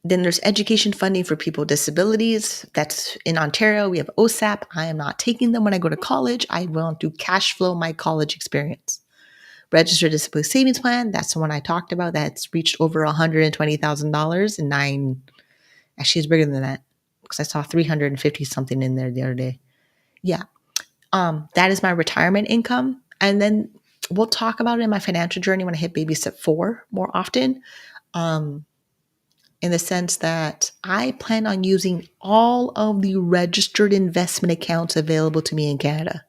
Then there's education funding for people with disabilities. That's in Ontario. We have OSAP. I am not taking them when I go to college. I want to cash flow my college experience. Registered Disability Savings Plan. That's the one I talked about. That's reached over $120,000 in 9. Actually, it's bigger than that because I saw 350 something in there the other day. Yeah. That is my retirement income. And then we'll talk about it in my financial journey when I hit baby step 4 more often. In the sense that I plan on using all of the registered investment accounts available to me in Canada,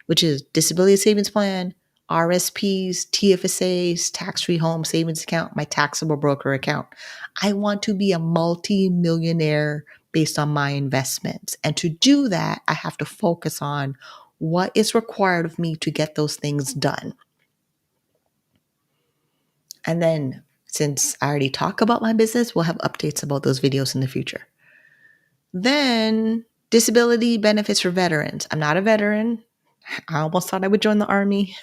which is Disability Savings Plan, RSPs, TFSAs, tax-free home savings account, my taxable broker account. I want to be a multi-millionaire based on my investments. And to do that, I have to focus on what is required of me to get those things done. And then since I already talk about my business, we'll have updates about those videos in the future. Then disability benefits for veterans. I'm not a veteran. I almost thought I would join the Army.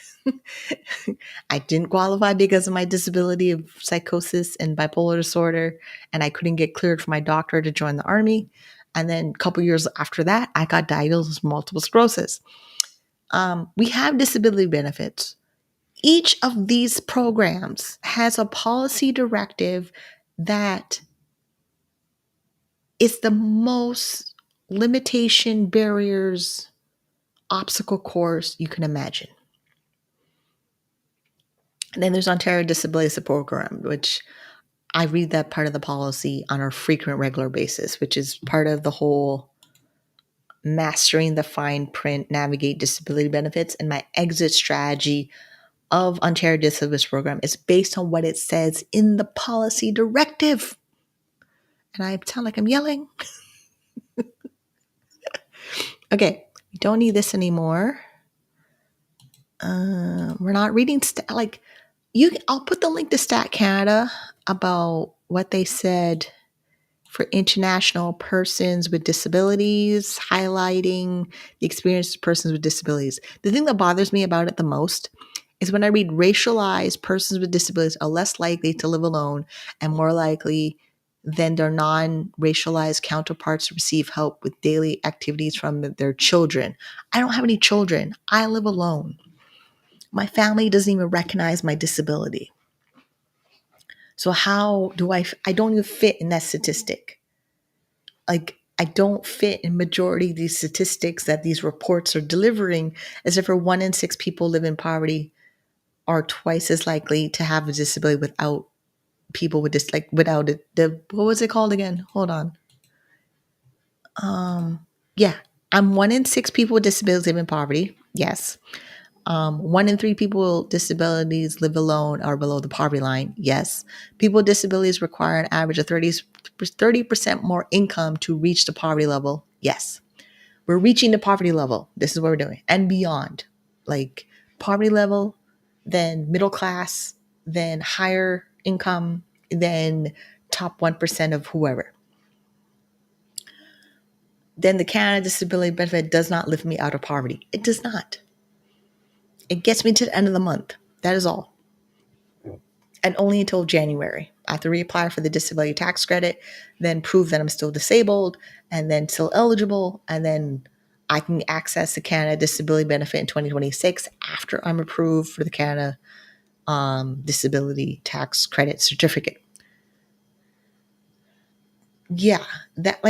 I didn't qualify because of my disability of psychosis and bipolar disorder, and I couldn't get cleared for my doctor to join the Army. And then a couple years after that, I got diagnosed with multiple sclerosis. We have disability benefits. Each of these programs has a policy directive that It's the most limitation, barriers, obstacle course you can imagine. And then there's Ontario Disability Support Program, which I read that part of the policy on a frequent, regular basis, which is part of the whole mastering the fine print, navigate disability benefits. And my exit strategy of Ontario Disability Program is based on what it says in the policy directive. And I sound like I'm yelling. Okay, we don't need this anymore. We're not reading I'll put the link to Stat Canada about what they said for international persons with disabilities, highlighting the experience of persons with disabilities. The thing that bothers me about it the most is when I read racialized persons with disabilities are less likely to live alone and more likely than their non-racialized counterparts to receive help with daily activities from their children. I don't have any children. I live alone. My family doesn't even recognize my disability. So how do I don't even fit in that statistic. Like, I don't fit in majority of these statistics that these reports are delivering, as if 1 in 6 people live in poverty are twice as likely to have a disability without people with this, without it. What was it called again? Hold on. Yeah, I'm 1 in 6 people with disabilities live in poverty. Yes. 1 in 3 people with disabilities live alone or below the poverty line. Yes. People with disabilities require an average of 30% more income to reach the poverty level. Yes. We're reaching the poverty level. This is what we're doing. And beyond. Like poverty level, then middle class, then higher income, then top 1% of whoever. Then the Canada Disability Benefit does not lift me out of poverty. It does not. It gets me to the end of the month. That is all. And only until January. I have to reapply for the disability tax credit, then prove that I'm still disabled, and then still eligible, and then I can access the Canada Disability Benefit in 2026 after I'm approved for the Canada Disability Tax Credit Certificate. Yeah, that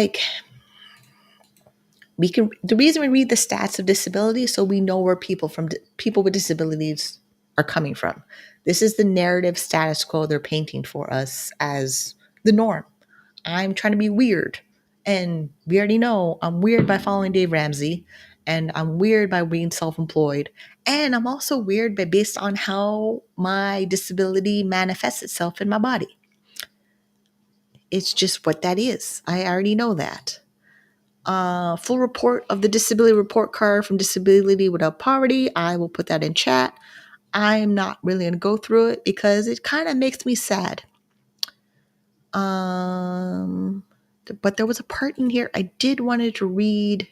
the reason we read the stats of disability is so we know where people with disabilities are coming from. This is the narrative status quo they're painting for us as the norm. I'm trying to be weird. And we already know I'm weird by following Dave Ramsey, and I'm weird by being self-employed. And I'm also weird based on how my disability manifests itself in my body. It's just what that is. I already know that. Full report of the disability report card from Disability Without Poverty. I will put that in chat. I'm not really going to go through it because it kind of makes me sad. But there was a part in here I did wanted to read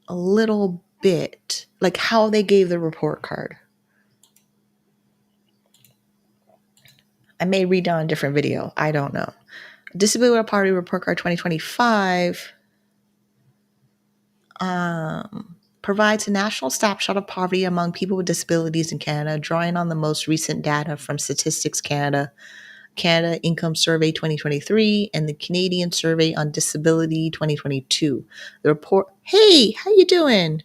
a little bit, like how they gave the report card. I may read on a different video. I don't know. Disability Without Poverty Report Card 2025 provides a national snapshot of poverty among people with disabilities in Canada, drawing on the most recent data from Statistics Canada, Canada Income Survey 2023, and the Canadian Survey on Disability 2022. The report, hey, how you doing?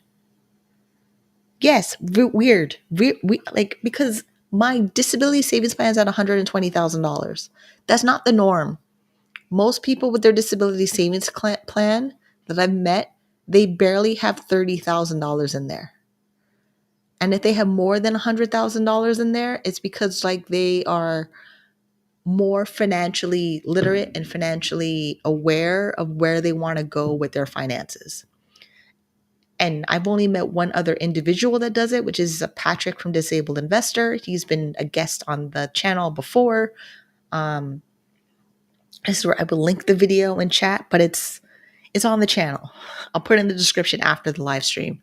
Yes, weird. Because my disability savings plan is at $120,000. That's not the norm. Most people with their disability savings plan that I've met, they barely have $30,000 in there. And if they have more than $100,000 in there, it's because they are more financially literate and financially aware of where they want to go with their finances. And I've only met one other individual that does it, which is Patrick from Disabled Investor. He's been a guest on the channel before. This is where I will link the video in chat, but it's on the channel. I'll put it in the description after the live stream.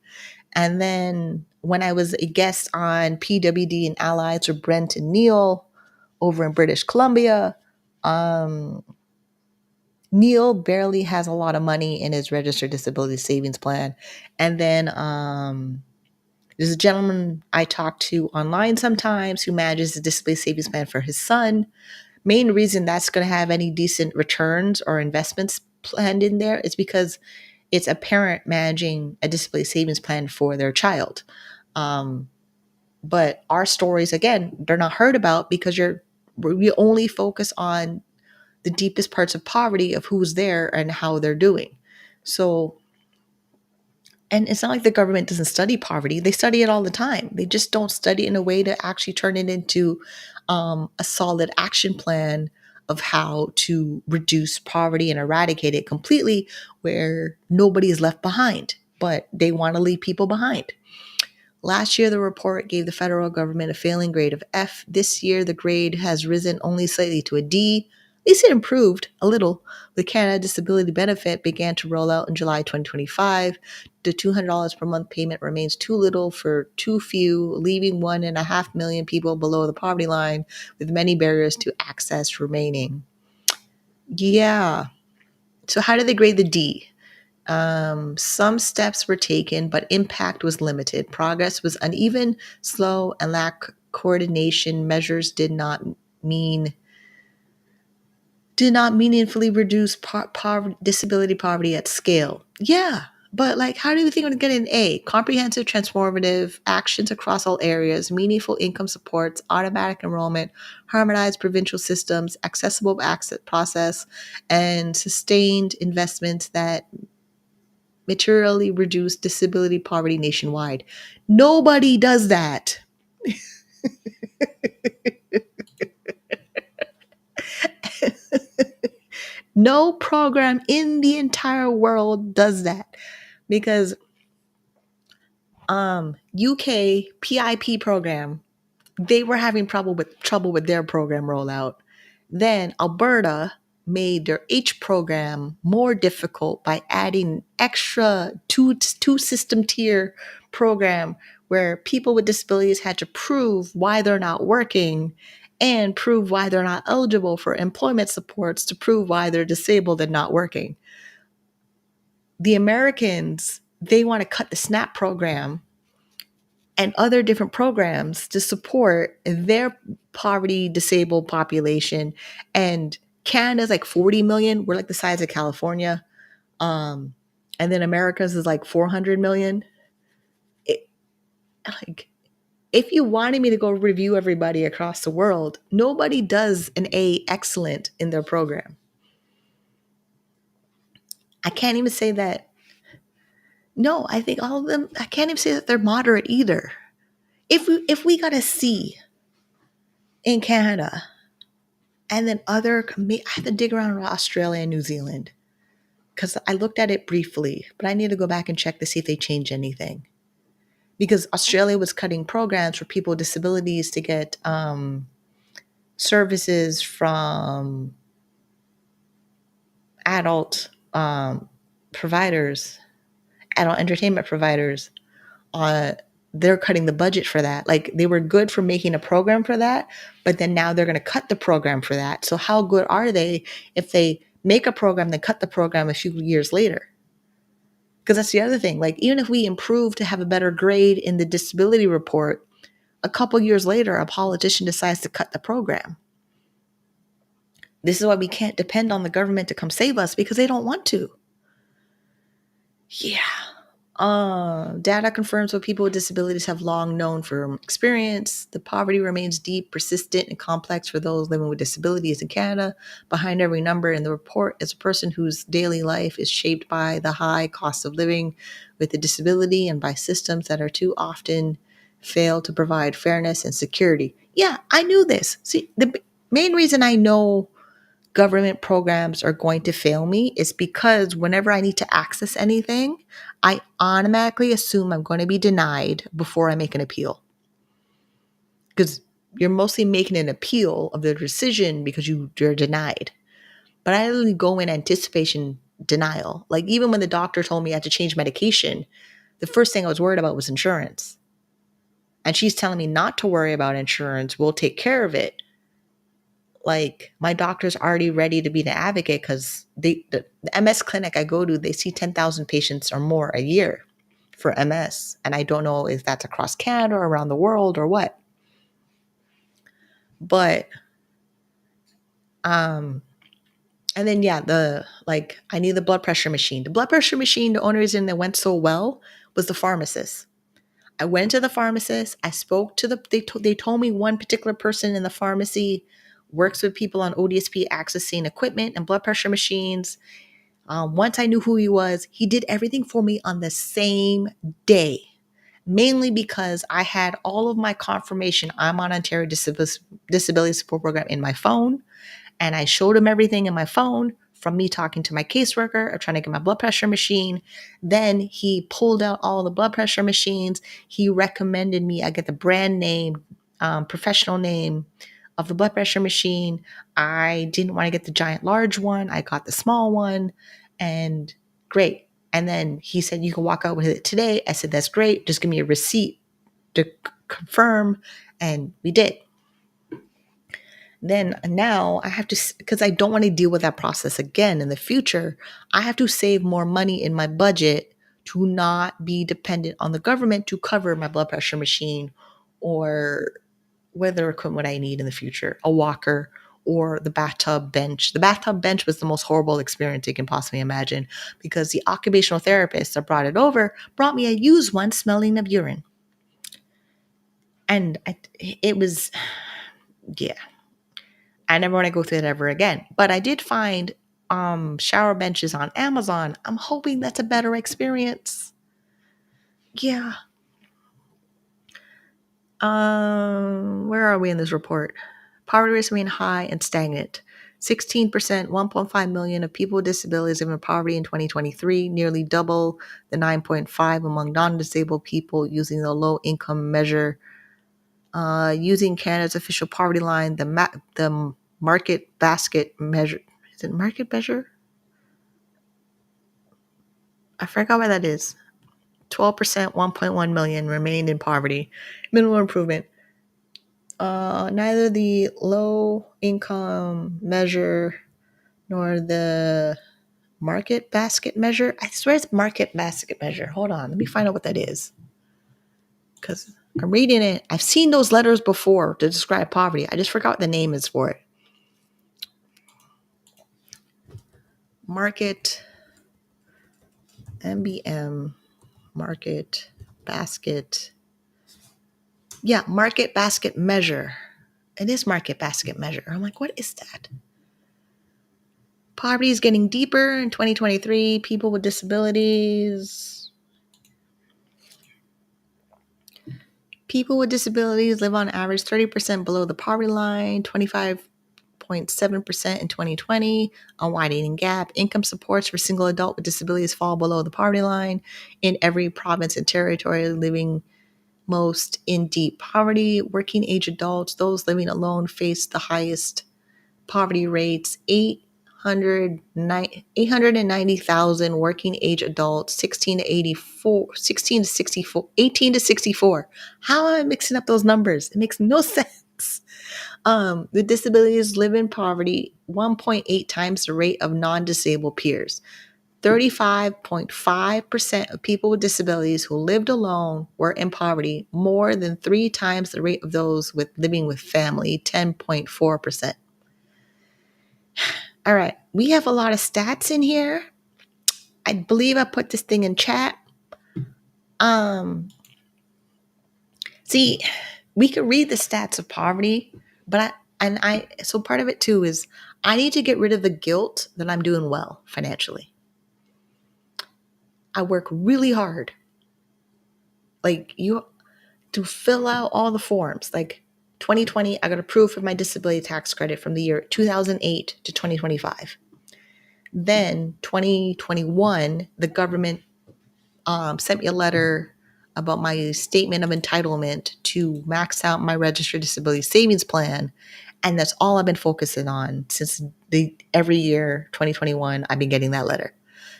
And then when I was a guest on PWD and Allies with Brent and Neil over in British Columbia, Neil barely has a lot of money in his registered disability savings plan. And then there's a gentleman I talk to online sometimes who manages a disability savings plan for his son. Main reason that's going to have any decent returns or investments planned in there is because it's a parent managing a disability savings plan for their child. But our stories, again, they're not heard about because we only focus on the deepest parts of poverty of who's there and how they're doing. So, and it's not like the government doesn't study poverty. They study it all the time. They just don't study it in a way to actually turn it into a solid action plan of how to reduce poverty and eradicate it completely where nobody is left behind, but they want to leave people behind. Last year, the report gave the federal government a failing grade of F. This year, the grade has risen only slightly to a D. At least it improved a little. The Canada Disability Benefit began to roll out in July 2025. The $200 per month payment remains too little for too few, leaving 1.5 million people below the poverty line, with many barriers to access remaining. Yeah. So how did they grade the D? Some steps were taken, but impact was limited. Progress was uneven, slow, and lacked coordination. Measures did not meaningfully reduce disability poverty at scale. Yeah, but like, how do you think I'm going to get an A? Comprehensive, transformative actions across all areas, meaningful income supports, automatic enrollment, harmonized provincial systems, accessible access process, and sustained investments that materially reduce disability poverty nationwide. Nobody does that. No program in the entire world does that, because UK PIP program, they were having trouble with their program rollout. Then Alberta made their H program more difficult by adding extra two system tier program where people with disabilities had to prove why they're not working and prove why they're not eligible for employment supports to prove why they're disabled and not working. The Americans, they want to cut the SNAP program and other different programs to support their poverty disabled population. And Canada's like 40 million. We're like the size of California. And then America's is like 400 million. If you wanted me to go review everybody across the world, nobody does an A excellent in their program. I can't even say that. No, I think all of them, I can't even say that they're moderate either. If we got a C in Canada, and then I have to dig around Australia and New Zealand because I looked at it briefly, but I need to go back and check to see if they changed anything. Because Australia was cutting programs for people with disabilities to get services from adult providers, adult entertainment providers. They're cutting the budget for that. Like, they were good for making a program for that, but then now they're going to cut the program for that. So how good are they if they make a program, then cut the program a few years later? Because that's the other thing. Like, even if we improve to have a better grade in the disability report, a couple years later, a politician decides to cut the program. This is why we can't depend on the government to come save us, because they don't want to. Yeah. Data confirms what people with disabilities have long known from experience. The poverty remains deep, persistent, and complex for those living with disabilities in Canada. Behind every number in the report is a person whose daily life is shaped by the high cost of living with a disability and by systems that are too often fail to provide fairness and security. Yeah, I knew this. See, the main reason I know government programs are going to fail me is because whenever I need to access anything, I automatically assume I'm going to be denied before I make an appeal. Because you're mostly making an appeal of the decision because you're denied. But I literally go in anticipation denial. Like, even when the doctor told me I had to change medication, the first thing I was worried about was insurance. And she's telling me not to worry about insurance. We'll take care of it. Like, my doctor's already ready to be an advocate because the MS clinic I go to, they see 10,000 patients or more a year for MS. And I don't know if that's across Canada or around the world or what. But And then, I need the blood pressure machine. The blood pressure machine, the only reason that went so well was the pharmacist. I went to the pharmacist. I spoke to they told me one particular person in the pharmacy works with people on ODSP accessing equipment and blood pressure machines. Once I knew who he was, he did everything for me on the same day, mainly because I had all of my confirmation I'm on Ontario Disability Support Program in my phone. And I showed him everything in my phone from me talking to my caseworker or trying to get my blood pressure machine. Then he pulled out all the blood pressure machines. He recommended me I get the brand name, professional name of the blood pressure machine. I didn't want to get the giant large one. I got the small one, and great. And then he said, you can walk out with it today. I said, that's great. Just give me a receipt to confirm. And we did. Then now I have to, because I don't want to deal with that process again in the future, I have to save more money in my budget to not be dependent on the government to cover my blood pressure machine or whether equipment I need in the future, a walker or the bathtub bench. The bathtub bench was the most horrible experience you can possibly imagine because the occupational therapist that brought it over brought me a used one smelling of urine. And it was, yeah. I never want to go through that ever again. But I did find shower benches on Amazon. I'm hoping that's a better experience. Yeah. Where are we in this report? Poverty rates remain high and stagnant. 16%, 1.5 million of people with disabilities live in poverty in 2023, nearly double the 9.5 among non-disabled people using the low-income measure. Using Canada's official poverty line, the market basket measure. Is it market measure? I forgot what that is. 12%, 1.1 million remained in poverty. Minimal improvement. Neither the low income measure nor the market basket measure. I swear it's market basket measure. Hold on. Let me find out what that is. Because I'm reading it. I've seen those letters before to describe poverty. I just forgot what the name is for it. Market, MBM, market basket. Yeah, market basket measure. It is market basket measure. I'm like, what is that? Poverty is getting deeper in 2023. People with disabilities. People with disabilities live on average 30% below the poverty line, 25.7% in 2020, a widening gap. Income supports for single adult with disabilities fall below the poverty line in every province and territory, living most in deep poverty. Working age adults, those living alone, face the highest poverty rates. 890,000 working age adults, 18 to 64. How am I mixing up those numbers? It makes no sense. The disabilities live in poverty 1.8 times the rate of non-disabled peers. 35.5% of people with disabilities who lived alone were in poverty, more than 3 times the rate of those living with family, 10.4%. All right, we have a lot of stats in here. I believe I put this thing in chat. See, we could read the stats of poverty, but so part of it too is I need to get rid of the guilt that I'm doing well financially. I work really hard, to fill out all the forms. Like 2020, I got approved for my disability tax credit from the year 2008 to 2025. Then 2021, the government sent me a letter about my statement of entitlement to max out my registered disability savings plan. And that's all I've been focusing on since every year, 2021, I've been getting that letter.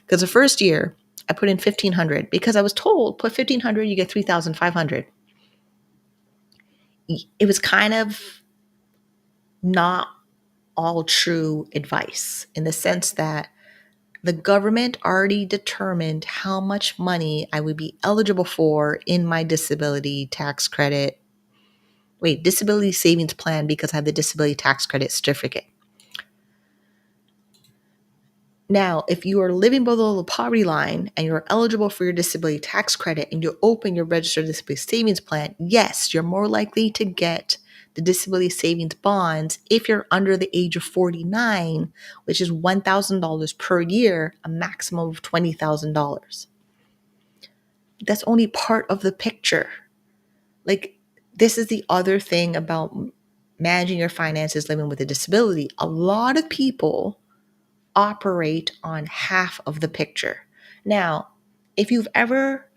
Because the first year, I put in $1,500 because I was told, put $1,500, you get $3,500. It was kind of not all true advice in the sense that the government already determined how much money I would be eligible for in my disability tax credit. Disability savings plan because I have the disability tax credit certificate. Now, if you are living below the poverty line and you're eligible for your disability tax credit and you open your registered disability savings plan, yes, you're more likely to get the disability savings bonds if you're under the age of 49, which is $1,000 per year, a maximum of $20,000. That's only part of the picture. Like, this is the other thing about managing your finances living with a disability. A lot of people operate on half of the picture. Now, if you've ever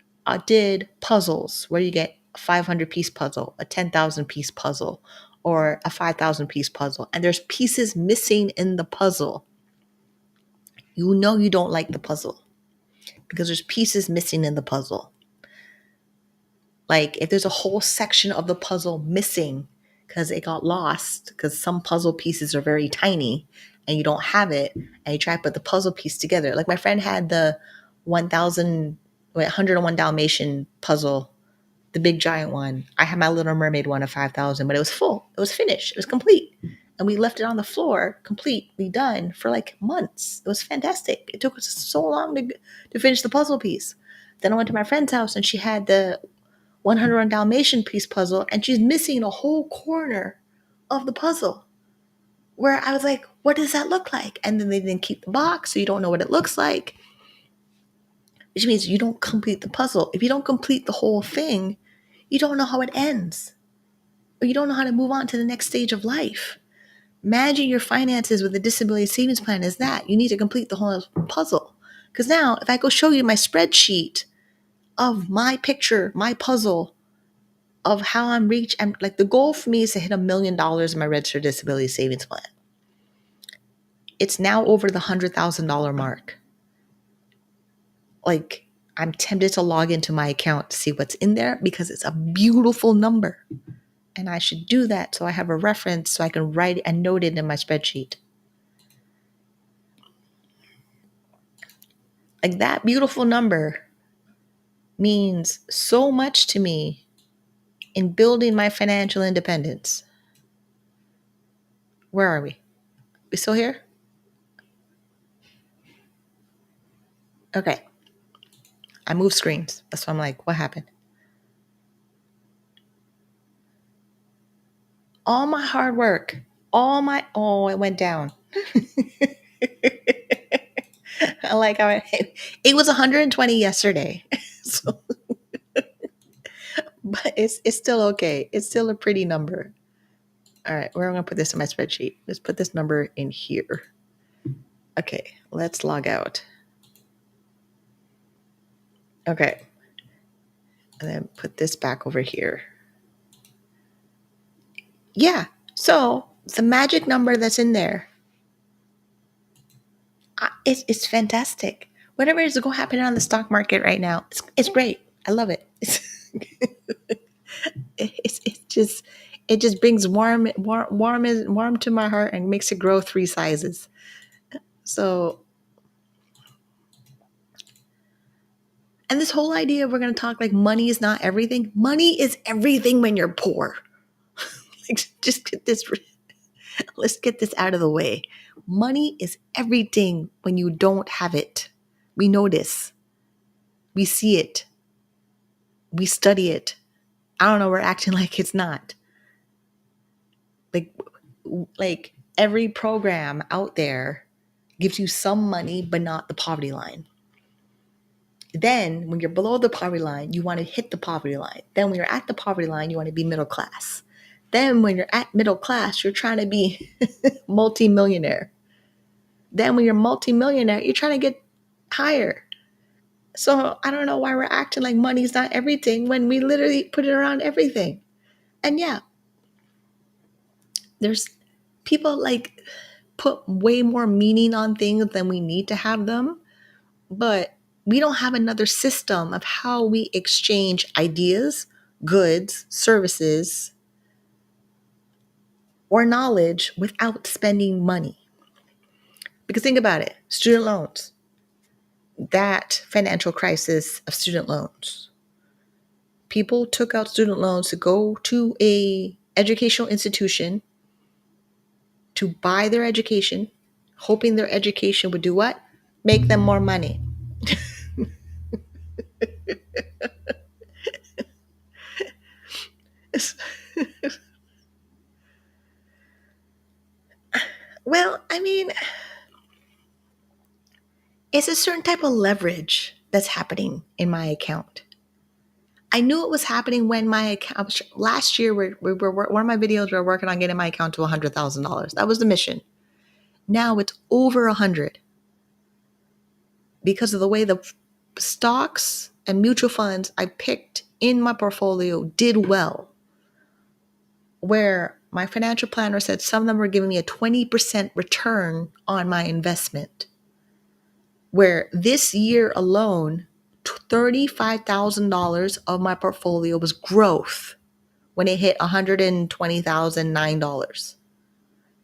did puzzles where you get a 500 piece puzzle, a 10,000 piece puzzle, or a 5,000 piece puzzle, and there's pieces missing in the puzzle, you know you don't like the puzzle because there's pieces missing in the puzzle. Like if there's a whole section of the puzzle missing because it got lost, because some puzzle pieces are very tiny and you don't have it, and you try to put the puzzle piece together. Like my friend had the 101 Dalmatian puzzle, the big giant one. I had my Little Mermaid one of 5,000, but it was full. It was finished. It was complete. And we left it on the floor, completely done, for like months. It was fantastic. It took us so long to finish the puzzle piece. Then I went to my friend's house and she had the 101 Dalmatian piece puzzle, and she's missing a whole corner of the puzzle where I was like, what does that look like? And then they didn't keep the box, so you don't know what it looks like, which means you don't complete the puzzle. If you don't complete the whole thing, you don't know how it ends, or you don't know how to move on to the next stage of life. Managing your finances with a disability savings plan is that. You need to complete the whole puzzle. Because now, if I go show you my spreadsheet of my picture, my puzzle, of how I'm like the goal for me is to hit $1 million in my registered disability savings plan. It's now over the $100,000 mark. Like, I'm tempted to log into my account to see what's in there because it's a beautiful number. And I should do that so I have a reference so I can write and note it in my spreadsheet. Like, that beautiful number means so much to me in building my financial independence. Where are we? We still here? Okay. I moved screens. That's why I'm like, what happened? All my hard work, it went down. I like how it was 120 yesterday. So, but it's still okay. It's still a pretty number. All right, where am I going to put this in my spreadsheet? Let's put this number in here. Okay, let's log out. Okay. And then put this back over here. Yeah, so the magic number that's in there, it's fantastic. Whatever is going to happen on the stock market right now, it's great. I love it. It just brings warm to my heart and makes it grow 3 sizes. So, and this whole idea we're going to talk like money is not everything. Money is everything when you're poor. Like, just get this. Let's get this out of the way. Money is everything when you don't have it. We know this. We see it. We study it. I don't know, we're acting like it's not. Like every program out there gives you some money, but not the poverty line. Then when you're below the poverty line, you want to hit the poverty line. Then when you're at the poverty line, you want to be middle class. Then when you're at middle class, you're trying to be multi-millionaire. Then when you're multi-millionaire, you're trying to get higher. So I don't know why we're acting like money's not everything when we literally put it around everything. And yeah, there's people like put way more meaning on things than we need to have them. But we don't have another system of how we exchange ideas, goods, services, or knowledge without spending money. Because think about it, student loans, that financial crisis of student loans. People took out student loans to go to a educational institution to buy their education, hoping their education would do what? make them more money. Well, I mean, it's a certain type of leverage that's happening in my account. I knew it was happening when my account, last year, one of my videos, we were working on getting my account to $100,000. That was the mission. Now it's over 100 because of the way the stocks and mutual funds I picked in my portfolio did well, where my financial planner said some of them were giving me a 20% return on my investment, where this year alone, $35,000 of my portfolio was growth when it hit $120,009.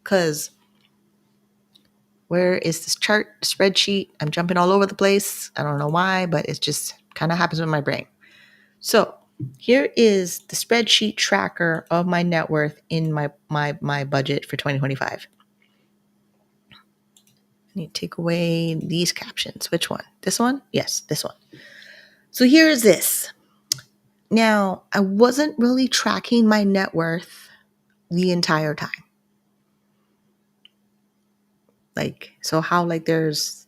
Because where is this chart, spreadsheet? I'm jumping all over the place. I don't know why, but it just kind of happens with my brain. So here is the spreadsheet tracker of my net worth in my budget for 2025. I need to take away these captions. Which one? This one? Yes, this one. So here is this. Now, I wasn't really tracking my net worth the entire time. There's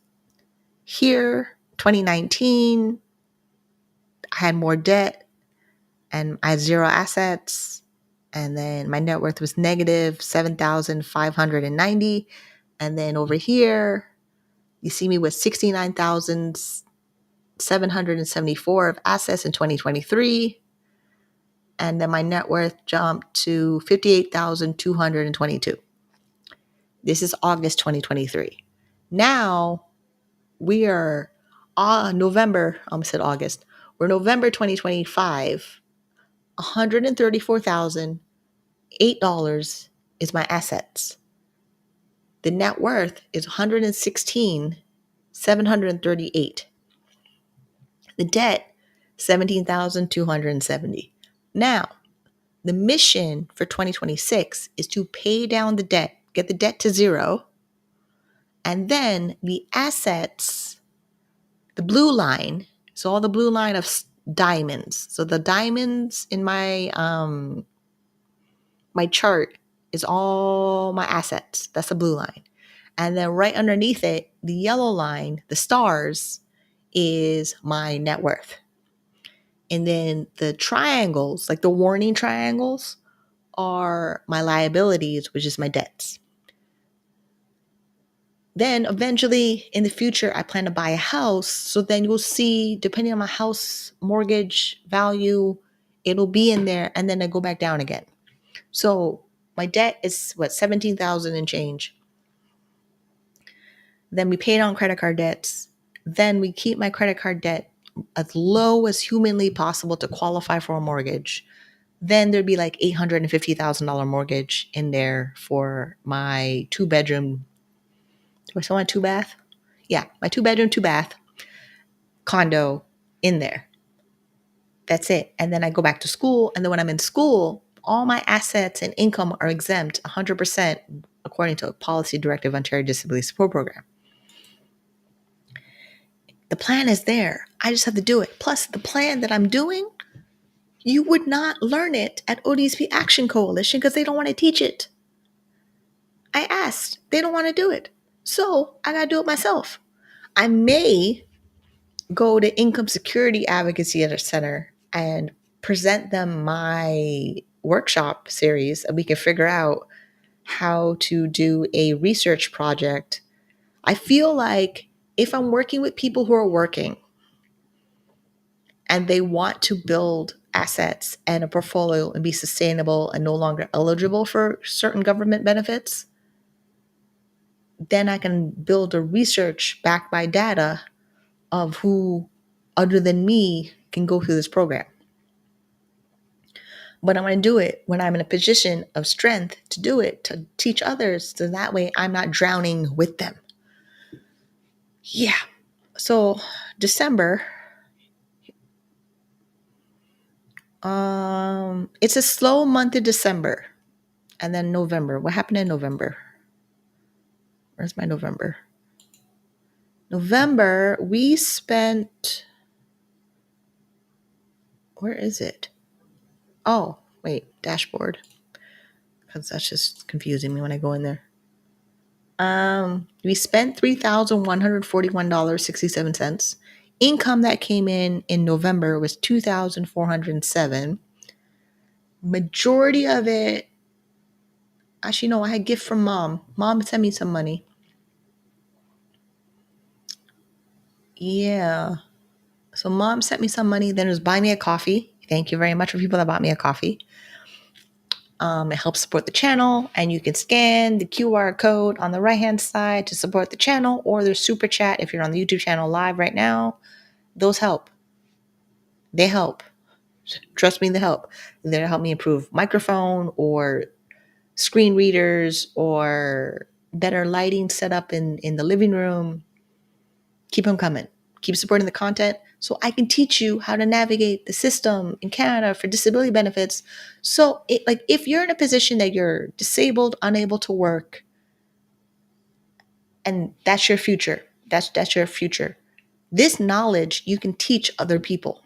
here, 2019, I had more debt and I had zero assets. And then my net worth was negative 7,590. And then over here, you see me with 69,774 of assets in 2023. And then my net worth jumped to 58,222. This is August 2023. Now we are November, I almost said August. We're November 2025. $134,008 is my assets. The net worth is $116,738. The debt, $17,270. Now, the mission for 2026 is to pay down the debt, get the debt to zero, and then the assets, the blue line, so all the blue line of diamonds. So the diamonds in my my chart is all my assets. That's the blue line. And then right underneath it, the yellow line, the stars, is my net worth. And then the triangles, like the warning triangles, are my liabilities, which is my debts. Then eventually in the future, I plan to buy a house. So then you'll see, depending on my house mortgage value, it'll be in there and then I go back down again. So my debt is 17,000 and change. Then we pay down credit card debts. Then we keep my credit card debt as low as humanly possible to qualify for a mortgage. Then there'd be like $850,000 mortgage in there for my 2-bedroom. Do I still want 2-bath? Yeah, my 2-bedroom, 2-bath condo in there. That's it. And then I go back to school. And then when I'm in school, all my assets and income are exempt 100% according to a policy directive Ontario Disability Support Program. The plan is there. I just have to do it. Plus, the plan that I'm doing, you would not learn it at ODSP Action Coalition because they don't want to teach it. I asked. They don't want to do it. So I got to do it myself. I may go to Income Security Advocacy Center and present them my workshop series, and we can figure out how to do a research project. I feel like if I'm working with people who are working and they want to build assets and a portfolio and be sustainable and no longer eligible for certain government benefits, then I can build a research backed by data of who other than me can go through this program. But I'm going to do it when I'm in a position of strength to do it, to teach others, so that way I'm not drowning with them. Yeah. So December, it's a slow month in December. And then November. What happened in November? Where's my November? November, we spent, where is it? Oh, wait, dashboard. Because that's just confusing me when I go in there. We spent $3,141.67. Income that came in November was $2,407. Majority of it, actually, no, I had a gift from mom. Mom sent me some money. Yeah. So mom sent me some money. Then it was buy me a coffee. Thank you very much for people that bought me a coffee. It helps support the channel, and you can scan the QR code on the right-hand side to support the channel, or there's super chat if you're on the YouTube channel live right now. Those help. They help. Trust me, they help. They help me improve microphone or screen readers or better lighting setup in the living room. Keep them coming. Keep supporting the content so I can teach you how to navigate the system in Canada for disability benefits. So if you're in a position that you're disabled, unable to work, and that's your future, that's your future. This knowledge you can teach other people.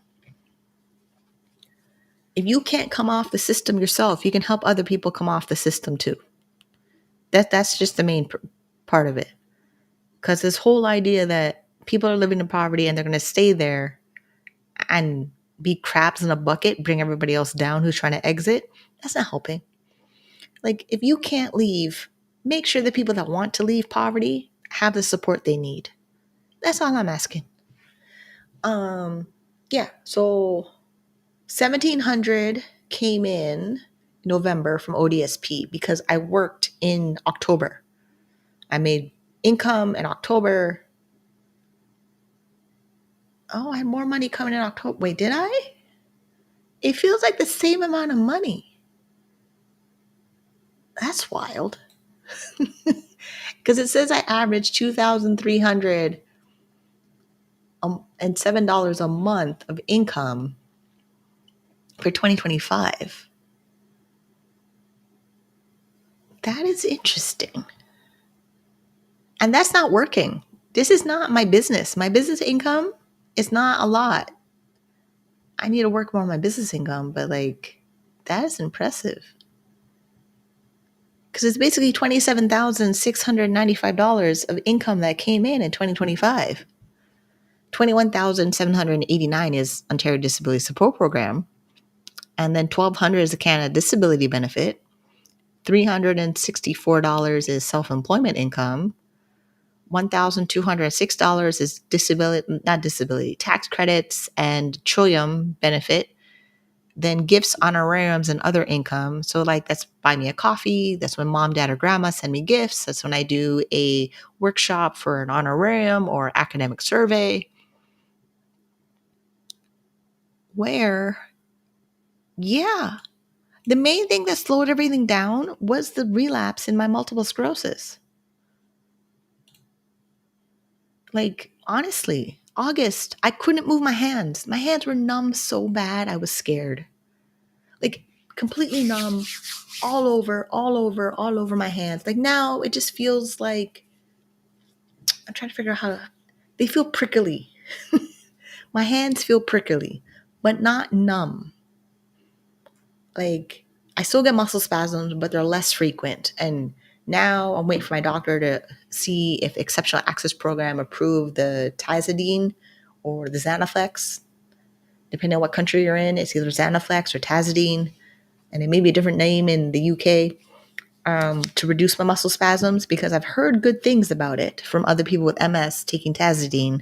If you can't come off the system yourself, you can help other people come off the system too. That's just the main part of it. Because this whole idea that people are living in poverty and they're going to stay there and be crabs in a bucket, bring everybody else down who's trying to exit, that's not helping. Like, if you can't leave, make sure the people that want to leave poverty have the support they need. That's all I'm asking. Yeah, so 1,700 came in November from ODSP because I worked in October. I made income in October. Oh, I had more money coming in October. Wait, did I? It feels like the same amount of money. That's wild. Because it says I averaged $2,300 and $7 a month of income for 2025. That is interesting. And that's not working. This is not my business. My business income is not a lot. I need to work more on my business income, but that is impressive. Because it's basically $27,695 of income that came in 2025. $21,789 is Ontario Disability Support Program. And then $1,200 is the Canada Disability Benefit. $364 is self-employment income. $1,206 is tax credits and Trillium benefit. Then gifts, honorariums, and other income. So that's buy me a coffee. That's when mom, dad, or grandma send me gifts. That's when I do a workshop for an honorarium or academic survey. The main thing that slowed everything down was the relapse in my multiple sclerosis. Honestly, August, I couldn't move my hands. My hands were numb so bad, I was scared. Completely numb, all over my hands. Now, it just feels like, I'm trying to figure out they feel prickly. My hands feel prickly, but not numb. I still get muscle spasms, but they're less frequent. And now I'm waiting for my doctor to see if the Exceptional Access Program approved the Tazidine or the Xanaflex. Depending on what country you're in, it's either Xanaflex or Tazidine. And it may be a different name in the UK, to reduce my muscle spasms, because I've heard good things about it from other people with MS taking Tazidine.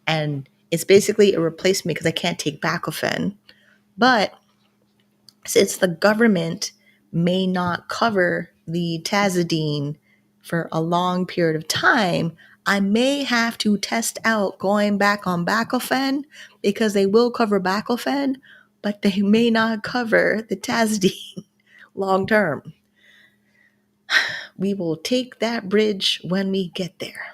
And it's basically a replacement because I can't take baclofen. But since the government may not cover the Tazidine for a long period of time, I may have to test out going back on baclofen, because they will cover baclofen, but they may not cover the Tazidine long term. We will take that bridge when we get there.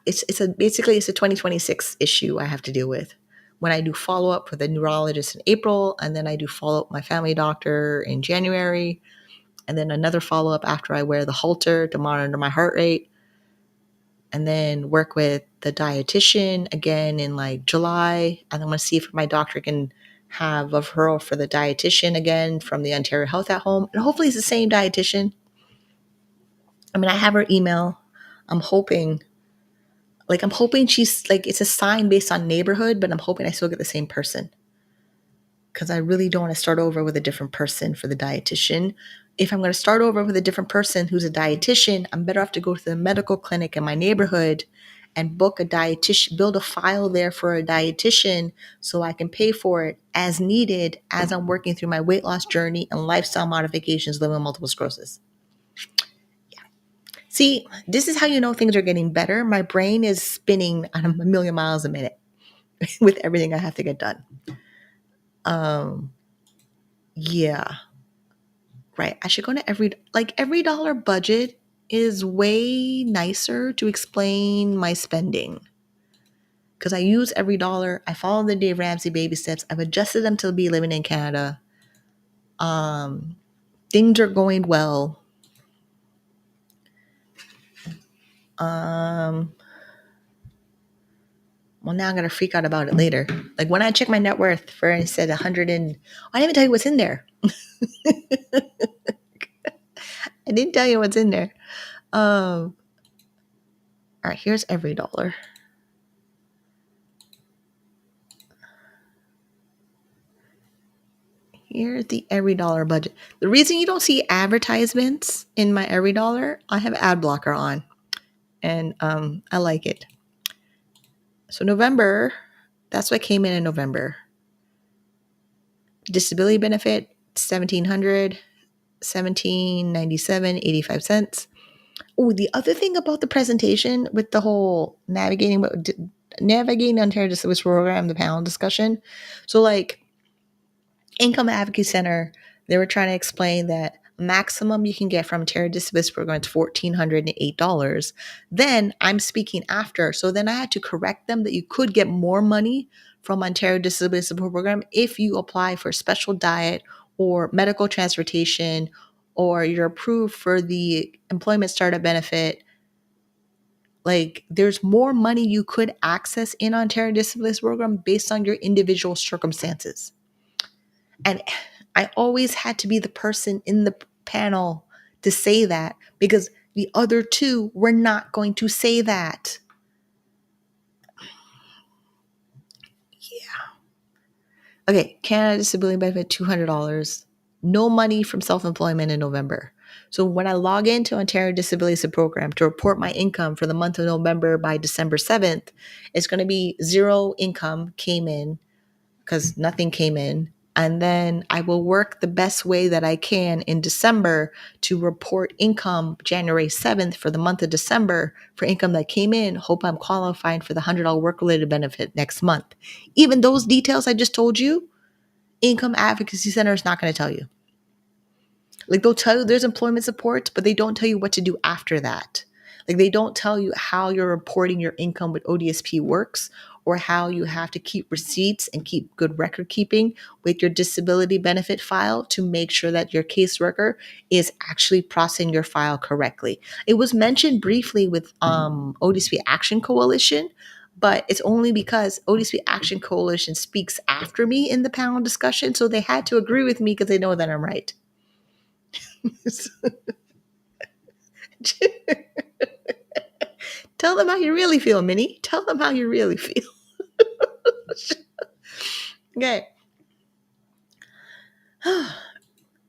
It's a 2026 issue I have to deal with. When I do follow-up with a neurologist in April, and then I do follow-up with my family doctor in January, and then another follow-up after I wear the Holter to monitor my heart rate. and then work with the dietitian again in like July. And I'm going to see if my doctor can have a referral for the dietitian again from the Ontario Health at Home. And hopefully it's the same dietitian. I mean, I have her email. I'm hoping she's like, it's assigned based on neighborhood, but I'm hoping I still get the same person. Because I really don't want to start over with a different person for the dietitian. If I'm going to start over with a different person who's a dietitian, I'm better off to go to the medical clinic in my neighborhood and book a dietitian, build a file there for a dietitian so I can pay for it as needed as I'm working through my weight loss journey and lifestyle modifications living with multiple sclerosis. Yeah. See, this is how you know things are getting better. My brain is spinning at a million miles a minute with everything I have to get done. Yeah. Right. I should go to every dollar budget is way nicer to explain my spending. Because I use every dollar. I follow the Dave Ramsey baby steps. I've adjusted them to be living in Canada. Things are going well. Well, now I'm going to freak out about it later. Like when I check my net worth for, I said 100 and, I didn't even tell you what's in there. I didn't tell you what's in there. All right, here's every dollar. Here's the every dollar budget. The reason you don't see advertisements in my every dollar, I have ad blocker on, and I like it. So November, that's what came in November. Disability benefit, $1,700, $1,797, 85 cents. Oh, the other thing about the presentation with the whole navigating Ontario Disability Program, the panel discussion. So like Income Advocacy Center, they were trying to explain that maximum you can get from Ontario Disability Program is $1,408. Then I'm speaking after. So then I had to correct them that you could get more money from Ontario Disability Support Program if you apply for special diet or medical transportation, or you're approved for the employment startup benefit. Like there's more money you could access in Ontario Disability Program based on your individual circumstances. And I always had to be the person in the panel to say that because the other two were not going to say that. Yeah. Okay, Canada Disability Benefit, $200. No money from self-employment in November. So when I log into Ontario Disability Support Program to report my income for the month of November by December 7th, it's going to be zero income came in because nothing came in. And then I will work the best way that I can in December to report income January 7th for the month of December for income that came in. Hope I'm qualifying for the $100 work-related benefit next month. Even those details I just told you, Income Advocacy Center is not going to tell you. Like they'll tell you there's employment support, but they don't tell you what to do after that. Like they don't tell you how you're reporting your income with ODSP works, or how you have to keep receipts and keep good record keeping with your disability benefit file to make sure that your caseworker is actually processing your file correctly. It was mentioned briefly with ODSP Action Coalition, but it's only because ODSP Action Coalition speaks after me in the panel discussion, so they had to agree with me because they know that I'm right. Tell them how you really feel, Minnie. Tell them how you really feel. Okay.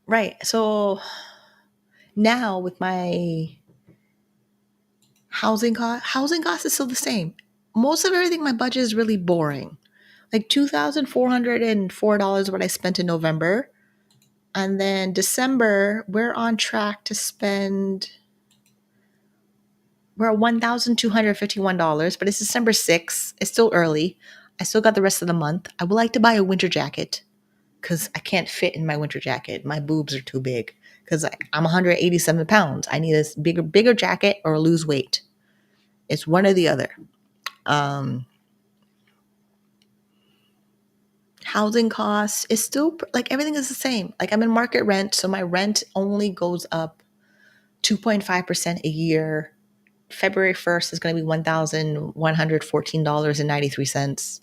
Right. So now with my housing cost is still the same. Most of everything, my budget is really boring. Like $2,404 what I spent in November. And then December, we're on track to spend, we're at $1,251, but it's December 6th. It's still early. I still got the rest of the month. I would like to buy a winter jacket because I can't fit in my winter jacket. My boobs are too big because I'm 187 pounds. I need a bigger jacket or lose weight. It's one or the other. Housing costs is still like everything is the same. Like I'm in market rent, so my rent only goes up 2.5% a year February 1st is going to be $1,114.93.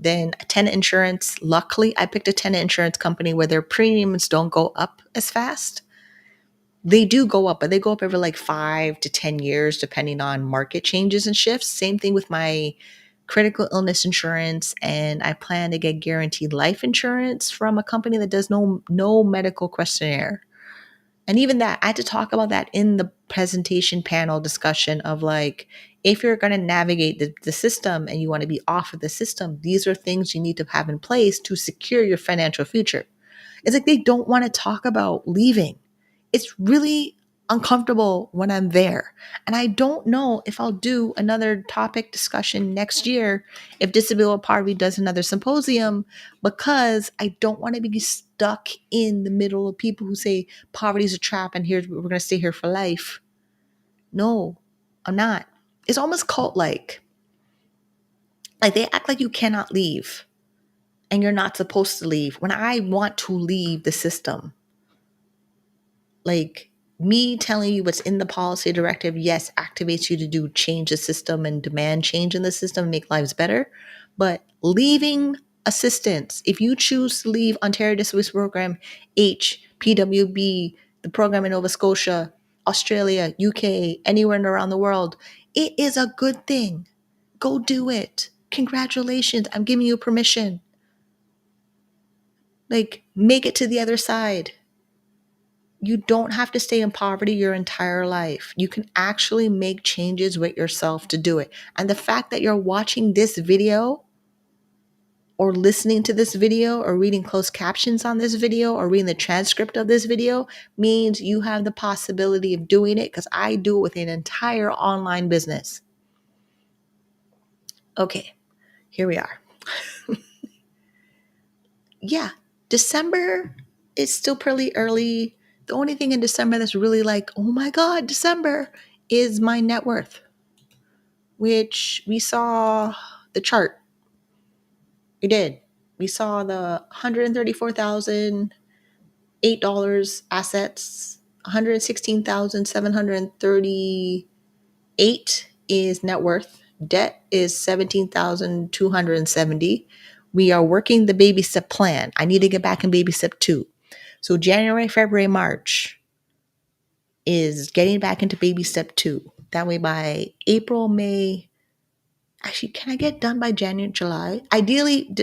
Then tenant insurance. Luckily, I picked a tenant insurance company where their premiums don't go up as fast. They do go up, but they go up every like 5 to 10 years, depending on market changes and shifts. Same thing with my critical illness insurance. And I plan to get guaranteed life insurance from a company that does no medical questionnaire. And even that, I had to talk about that in the presentation panel discussion of like, if you're going to navigate the system and you want to be off of the system, these are things you need to have in place to secure your financial future. It's like they don't want to talk about leaving. It's really uncomfortable when I'm there. And I don't know if I'll do another topic discussion next year if Disability Poverty does another symposium, because I don't want to be stuck in the middle of people who say poverty is a trap and we're going to stay here for life. No, I'm not. It's almost cult-like. Like they act like you cannot leave and you're not supposed to leave when I want to leave the system. Like me telling you what's in the policy directive, yes, activates you to change the system and demand change in the system and make lives better. But leaving assistance, if you choose to leave Ontario Disability Program, PWB, the program in Nova Scotia, Australia, UK, anywhere around the world, it is a good thing. Go do it. Congratulations. I'm giving you permission. Like, make it to the other side. You don't have to stay in poverty your entire life. You can actually make changes with yourself to do it. And the fact that you're watching this video or listening to this video or reading closed captions on this video or reading the transcript of this video means you have the possibility of doing it, because I do it with an entire online business. Okay, here we are. Yeah, December is still pretty early. The only thing in December that's really like, oh my God, December, is my net worth, which we saw the chart. We did. We saw the $134,008 assets, $116,738 is net worth. Debt is $17,270. We are working the baby step plan. I need to get back in baby step 2. So January, February, March is getting back into baby step 2. That way by April, May, actually, can I get done by January, July? Ideally,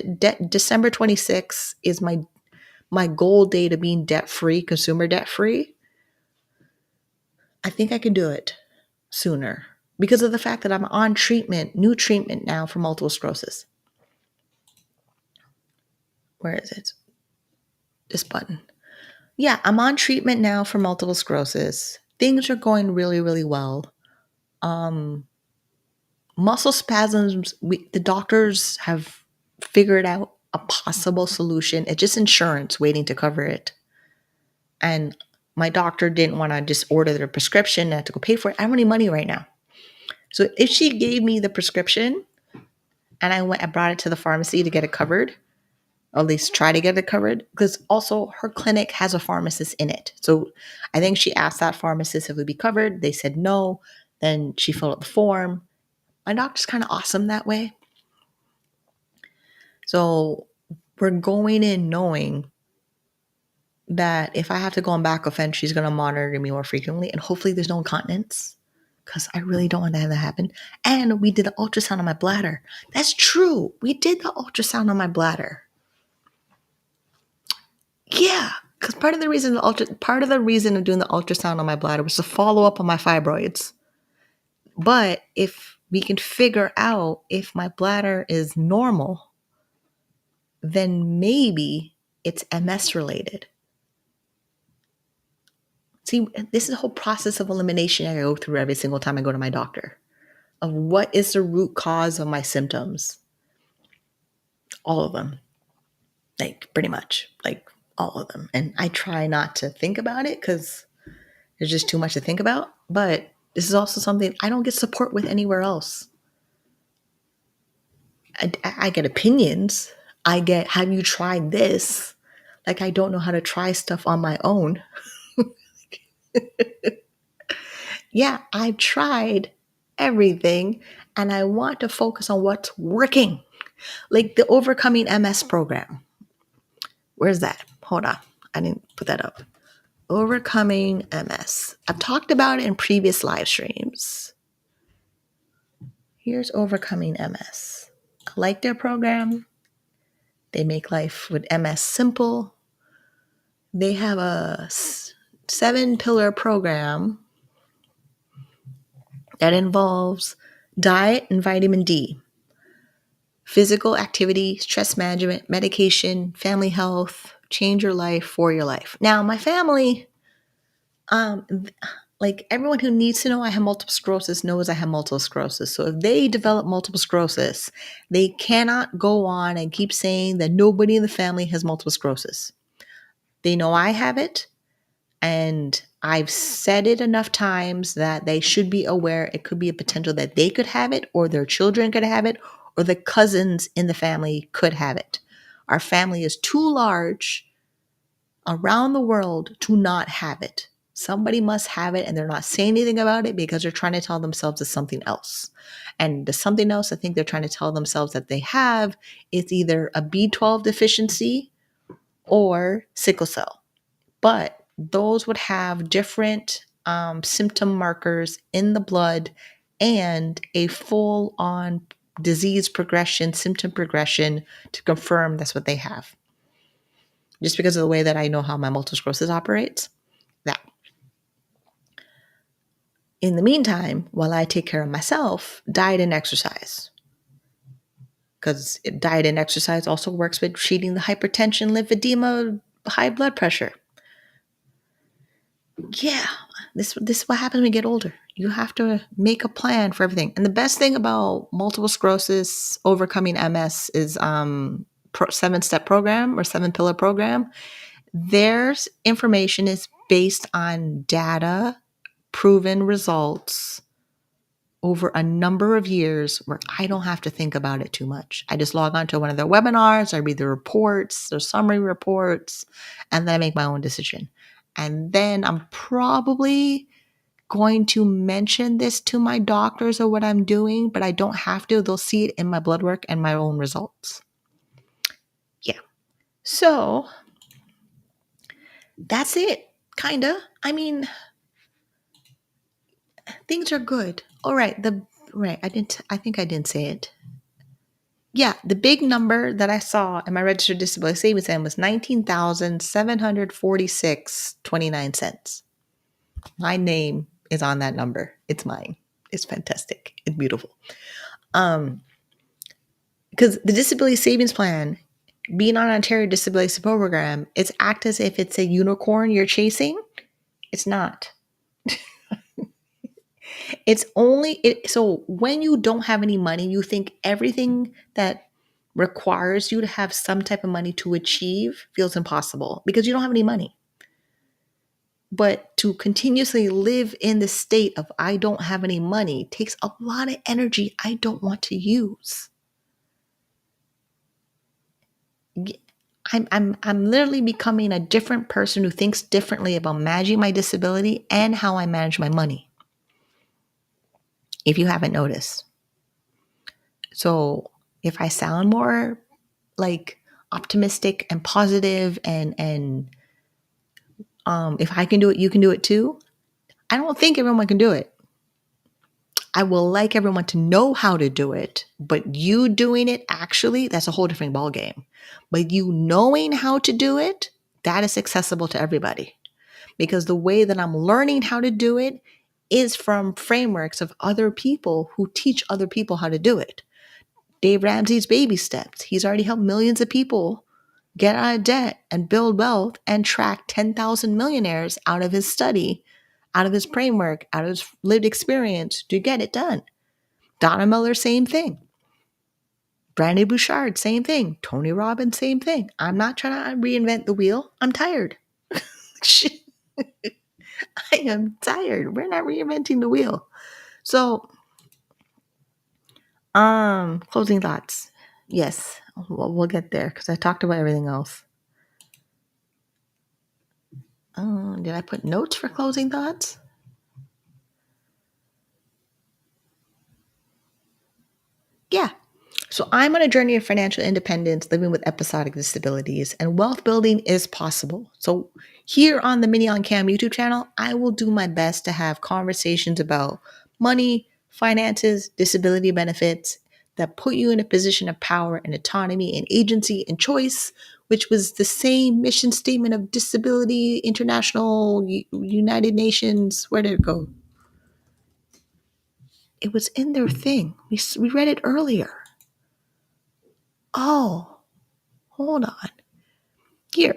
December 26th is my goal date of being debt-free, consumer debt-free. I think I can do it sooner because of the fact that I'm on new treatment now for multiple sclerosis. Where is it? This button. Yeah, I'm on treatment now for multiple sclerosis. Things are going really, really well. Muscle spasms, the doctors have figured out a possible solution. It's just insurance waiting to cover it. And my doctor didn't want to just order the prescription. I had to go pay for it. I don't have any money right now. So if she gave me the prescription and I brought it to the pharmacy to get it covered, or at least try to get it covered, because also her clinic has a pharmacist in it. So I think she asked that pharmacist if it would be covered. They said no. Then she filled out the form. My doctor's kind of awesome that way. So we're going in knowing that if I have to go on back offense, she's going to monitor me more frequently. And hopefully there's no incontinence, because I really don't want to have that happen. And we did the ultrasound on my bladder. That's true. We did the ultrasound on my bladder. Yeah, because part of the reason of doing the ultrasound on my bladder was to follow up on my fibroids. But if we can figure out if my bladder is normal, then maybe it's MS related. See, this is a whole process of elimination I go through every single time I go to my doctor, of what is the root cause of my symptoms. All of them. Like, pretty much. Like, all of them. And I try not to think about it because there's just too much to think about. But this is also something I don't get support with anywhere else. I get opinions. I get, have you tried this? Like, I don't know how to try stuff on my own. Yeah, I've tried everything, and I want to focus on what's working. Like the Overcoming MS program. Where's that? Hold on. I didn't put that up. Overcoming MS. I've talked about it in previous live streams. Here's Overcoming MS. I like their program. They make life with MS simple. They have a 7-pillar program that involves diet and vitamin D, physical activity, stress management, medication, family health, change your life for your life. Now, my family, like everyone who needs to know I have multiple sclerosis knows I have multiple sclerosis. So if they develop multiple sclerosis, they cannot go on and keep saying that nobody in the family has multiple sclerosis. They know I have it, and I've said it enough times that they should be aware it could be a potential that they could have it, or their children could have it, or the cousins in the family could have it. Our family is too large around the world to not have it. Somebody must have it, and they're not saying anything about it because they're trying to tell themselves it's something else. And the something else I think they're trying to tell themselves that they have is either a B12 deficiency or sickle cell. But those would have different symptom markers in the blood and a full-on disease progression, symptom progression to confirm that's what they have. Just because of the way that I know how my multiple sclerosis operates. That. In the meantime, while I take care of myself, diet and exercise. Because diet and exercise also works with treating the hypertension, lymphedema, high blood pressure. Yeah, this is what happens when you get older. You have to make a plan for everything. And the best thing about multiple sclerosis, overcoming MS is 7-step program or 7-pillar program. Their information is based on data, proven results over a number of years where I don't have to think about it too much. I just log on to one of their webinars, I read the reports, their summary reports, and then I make my own decision. And then I'm probably going to mention this to my doctors or what I'm doing, but I don't have to. They'll see it in my blood work and my own results. Yeah. So that's it, kind of. I mean, things are good. All right. I think I didn't say it. Yeah, the big number that I saw in my registered disability savings plan was $19,746.29. My name is on that number. It's mine. It's fantastic. It's beautiful. Because the disability savings plan, being on Ontario Disability Support Program, it's act as if it's a unicorn you're chasing. It's not. So when you don't have any money, you think everything that requires you to have some type of money to achieve feels impossible because you don't have any money. But to continuously live in the state of I don't have any money takes a lot of energy I don't want to use. I'm literally becoming a different person who thinks differently about managing my disability and how I manage my money. If you haven't noticed. So if I sound more like optimistic and positive and if I can do it, you can do it too. I don't think everyone can do it. I will like everyone to know how to do it, but you doing it actually, that's a whole different ballgame. But you knowing how to do it, that is accessible to everybody. Because the way that I'm learning how to do it is from frameworks of other people who teach other people how to do it. Dave Ramsey's baby steps. He's already helped millions of people get out of debt and build wealth and track 10,000 millionaires out of his study, out of his framework, out of his lived experience to get it done. Donna Miller, same thing. Brandon Bouchard, same thing. Tony Robbins, same thing. I'm not trying to reinvent the wheel. I'm tired. I am tired. We're not reinventing the wheel. So, closing thoughts. Yes, we'll get there because I talked about everything else. Did I put notes for closing thoughts? Yeah. So I'm on a journey of financial independence, living with episodic disabilities, and wealth building is possible. So here on the Minnie on Cam YouTube channel, I will do my best to have conversations about money, finances, disability benefits that put you in a position of power and autonomy and agency and choice, which was the same mission statement of Disability International United Nations. Where did it go? It was in their thing. We read it earlier. Oh, hold on. Here.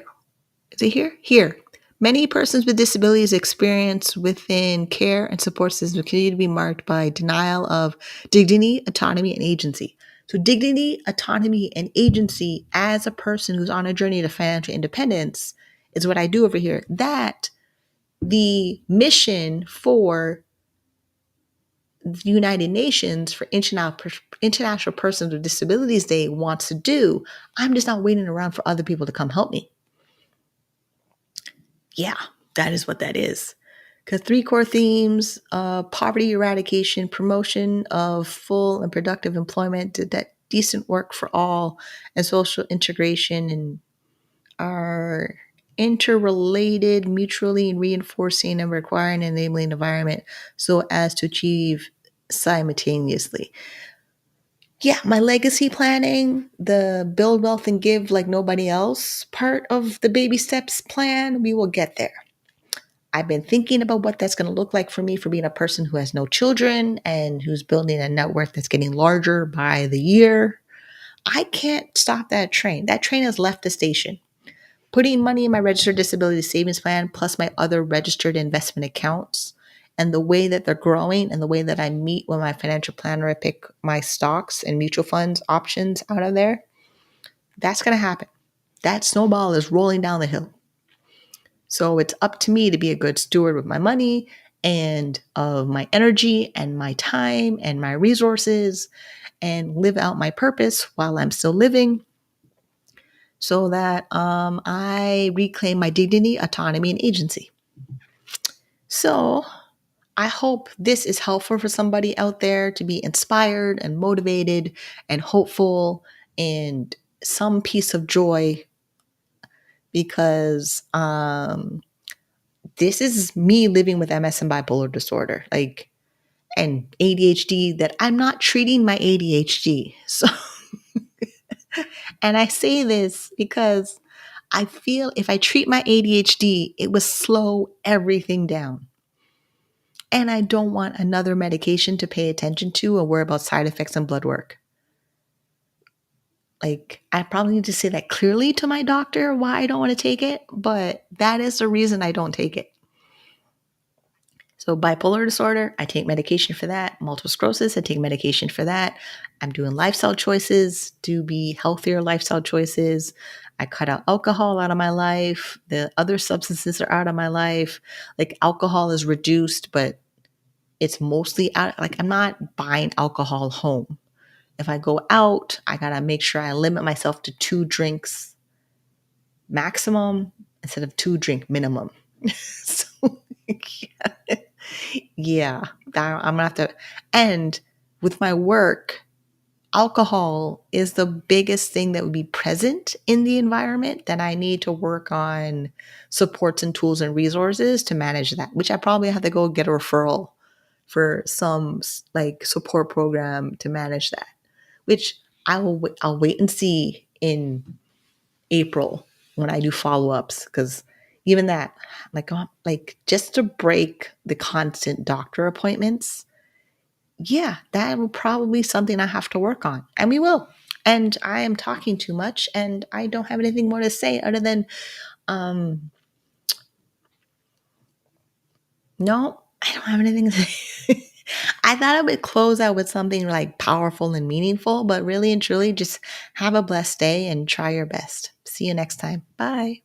Is it here? Here. Many persons with disabilities experience within care and support systems continue to be marked by denial of dignity, autonomy, and agency. So dignity, autonomy, and agency as a person who's on a journey to financial independence is what I do over here. That the mission for the United Nations for International Persons with Disabilities Day wants to do, I'm just not waiting around for other people to come help me. Yeah, that is what that is. Because 3 core themes, poverty eradication, promotion of full and productive employment, that decent work for all, and social integration, and are interrelated, mutually reinforcing, and requiring an enabling environment so as to achieve simultaneously. Yeah, my legacy planning, the build wealth and give like nobody else part of the baby steps plan, we will get there. I've been thinking about what that's going to look like for me for being a person who has no children and who's building a net worth that's getting larger by the year. I can't stop that train. That train has left the station. Putting money in my registered disability savings plan plus my other registered investment accounts and the way that they're growing and the way that I meet with my financial planner, I pick my stocks and mutual funds options out of there. That's going to happen. That snowball is rolling down the hill. So it's up to me to be a good steward with my money and of my energy and my time and my resources and live out my purpose while I'm still living so that I reclaim my dignity, autonomy, and agency. So I hope this is helpful for somebody out there to be inspired and motivated and hopeful and some piece of joy because this is me living with MS and bipolar disorder, like, and ADHD that I'm not treating my ADHD. So, and I say this because I feel if I treat my ADHD, it would slow everything down. And I don't want another medication to pay attention to or worry about side effects and blood work. Like, I probably need to say that clearly to my doctor why I don't want to take it, but that is the reason I don't take it. So bipolar disorder, I take medication for that. Multiple sclerosis, I take medication for that. I'm doing lifestyle choices to be healthier lifestyle choices. I cut out alcohol out of my life. The other substances are out of my life. Like alcohol is reduced, but it's mostly out. Like I'm not buying alcohol home. If I go out, I got to make sure I limit myself to 2 drinks maximum instead of 2 drink minimum. So, yeah, I'm gonna have to. And with my work, alcohol is the biggest thing that would be present in the environment that I need to work on supports and tools and resources to manage that, which I probably have to go get a referral for some like support program to manage that, which I'll wait and see in April when I do follow-ups, because even that, like just to break the constant doctor appointments, yeah, that will probably something I have to work on, and we will. And I am talking too much, and I don't have anything more to say other than, no, I don't have anything to say. I thought I would close out with something like powerful and meaningful, but really and truly just have a blessed day and try your best. See you next time. Bye.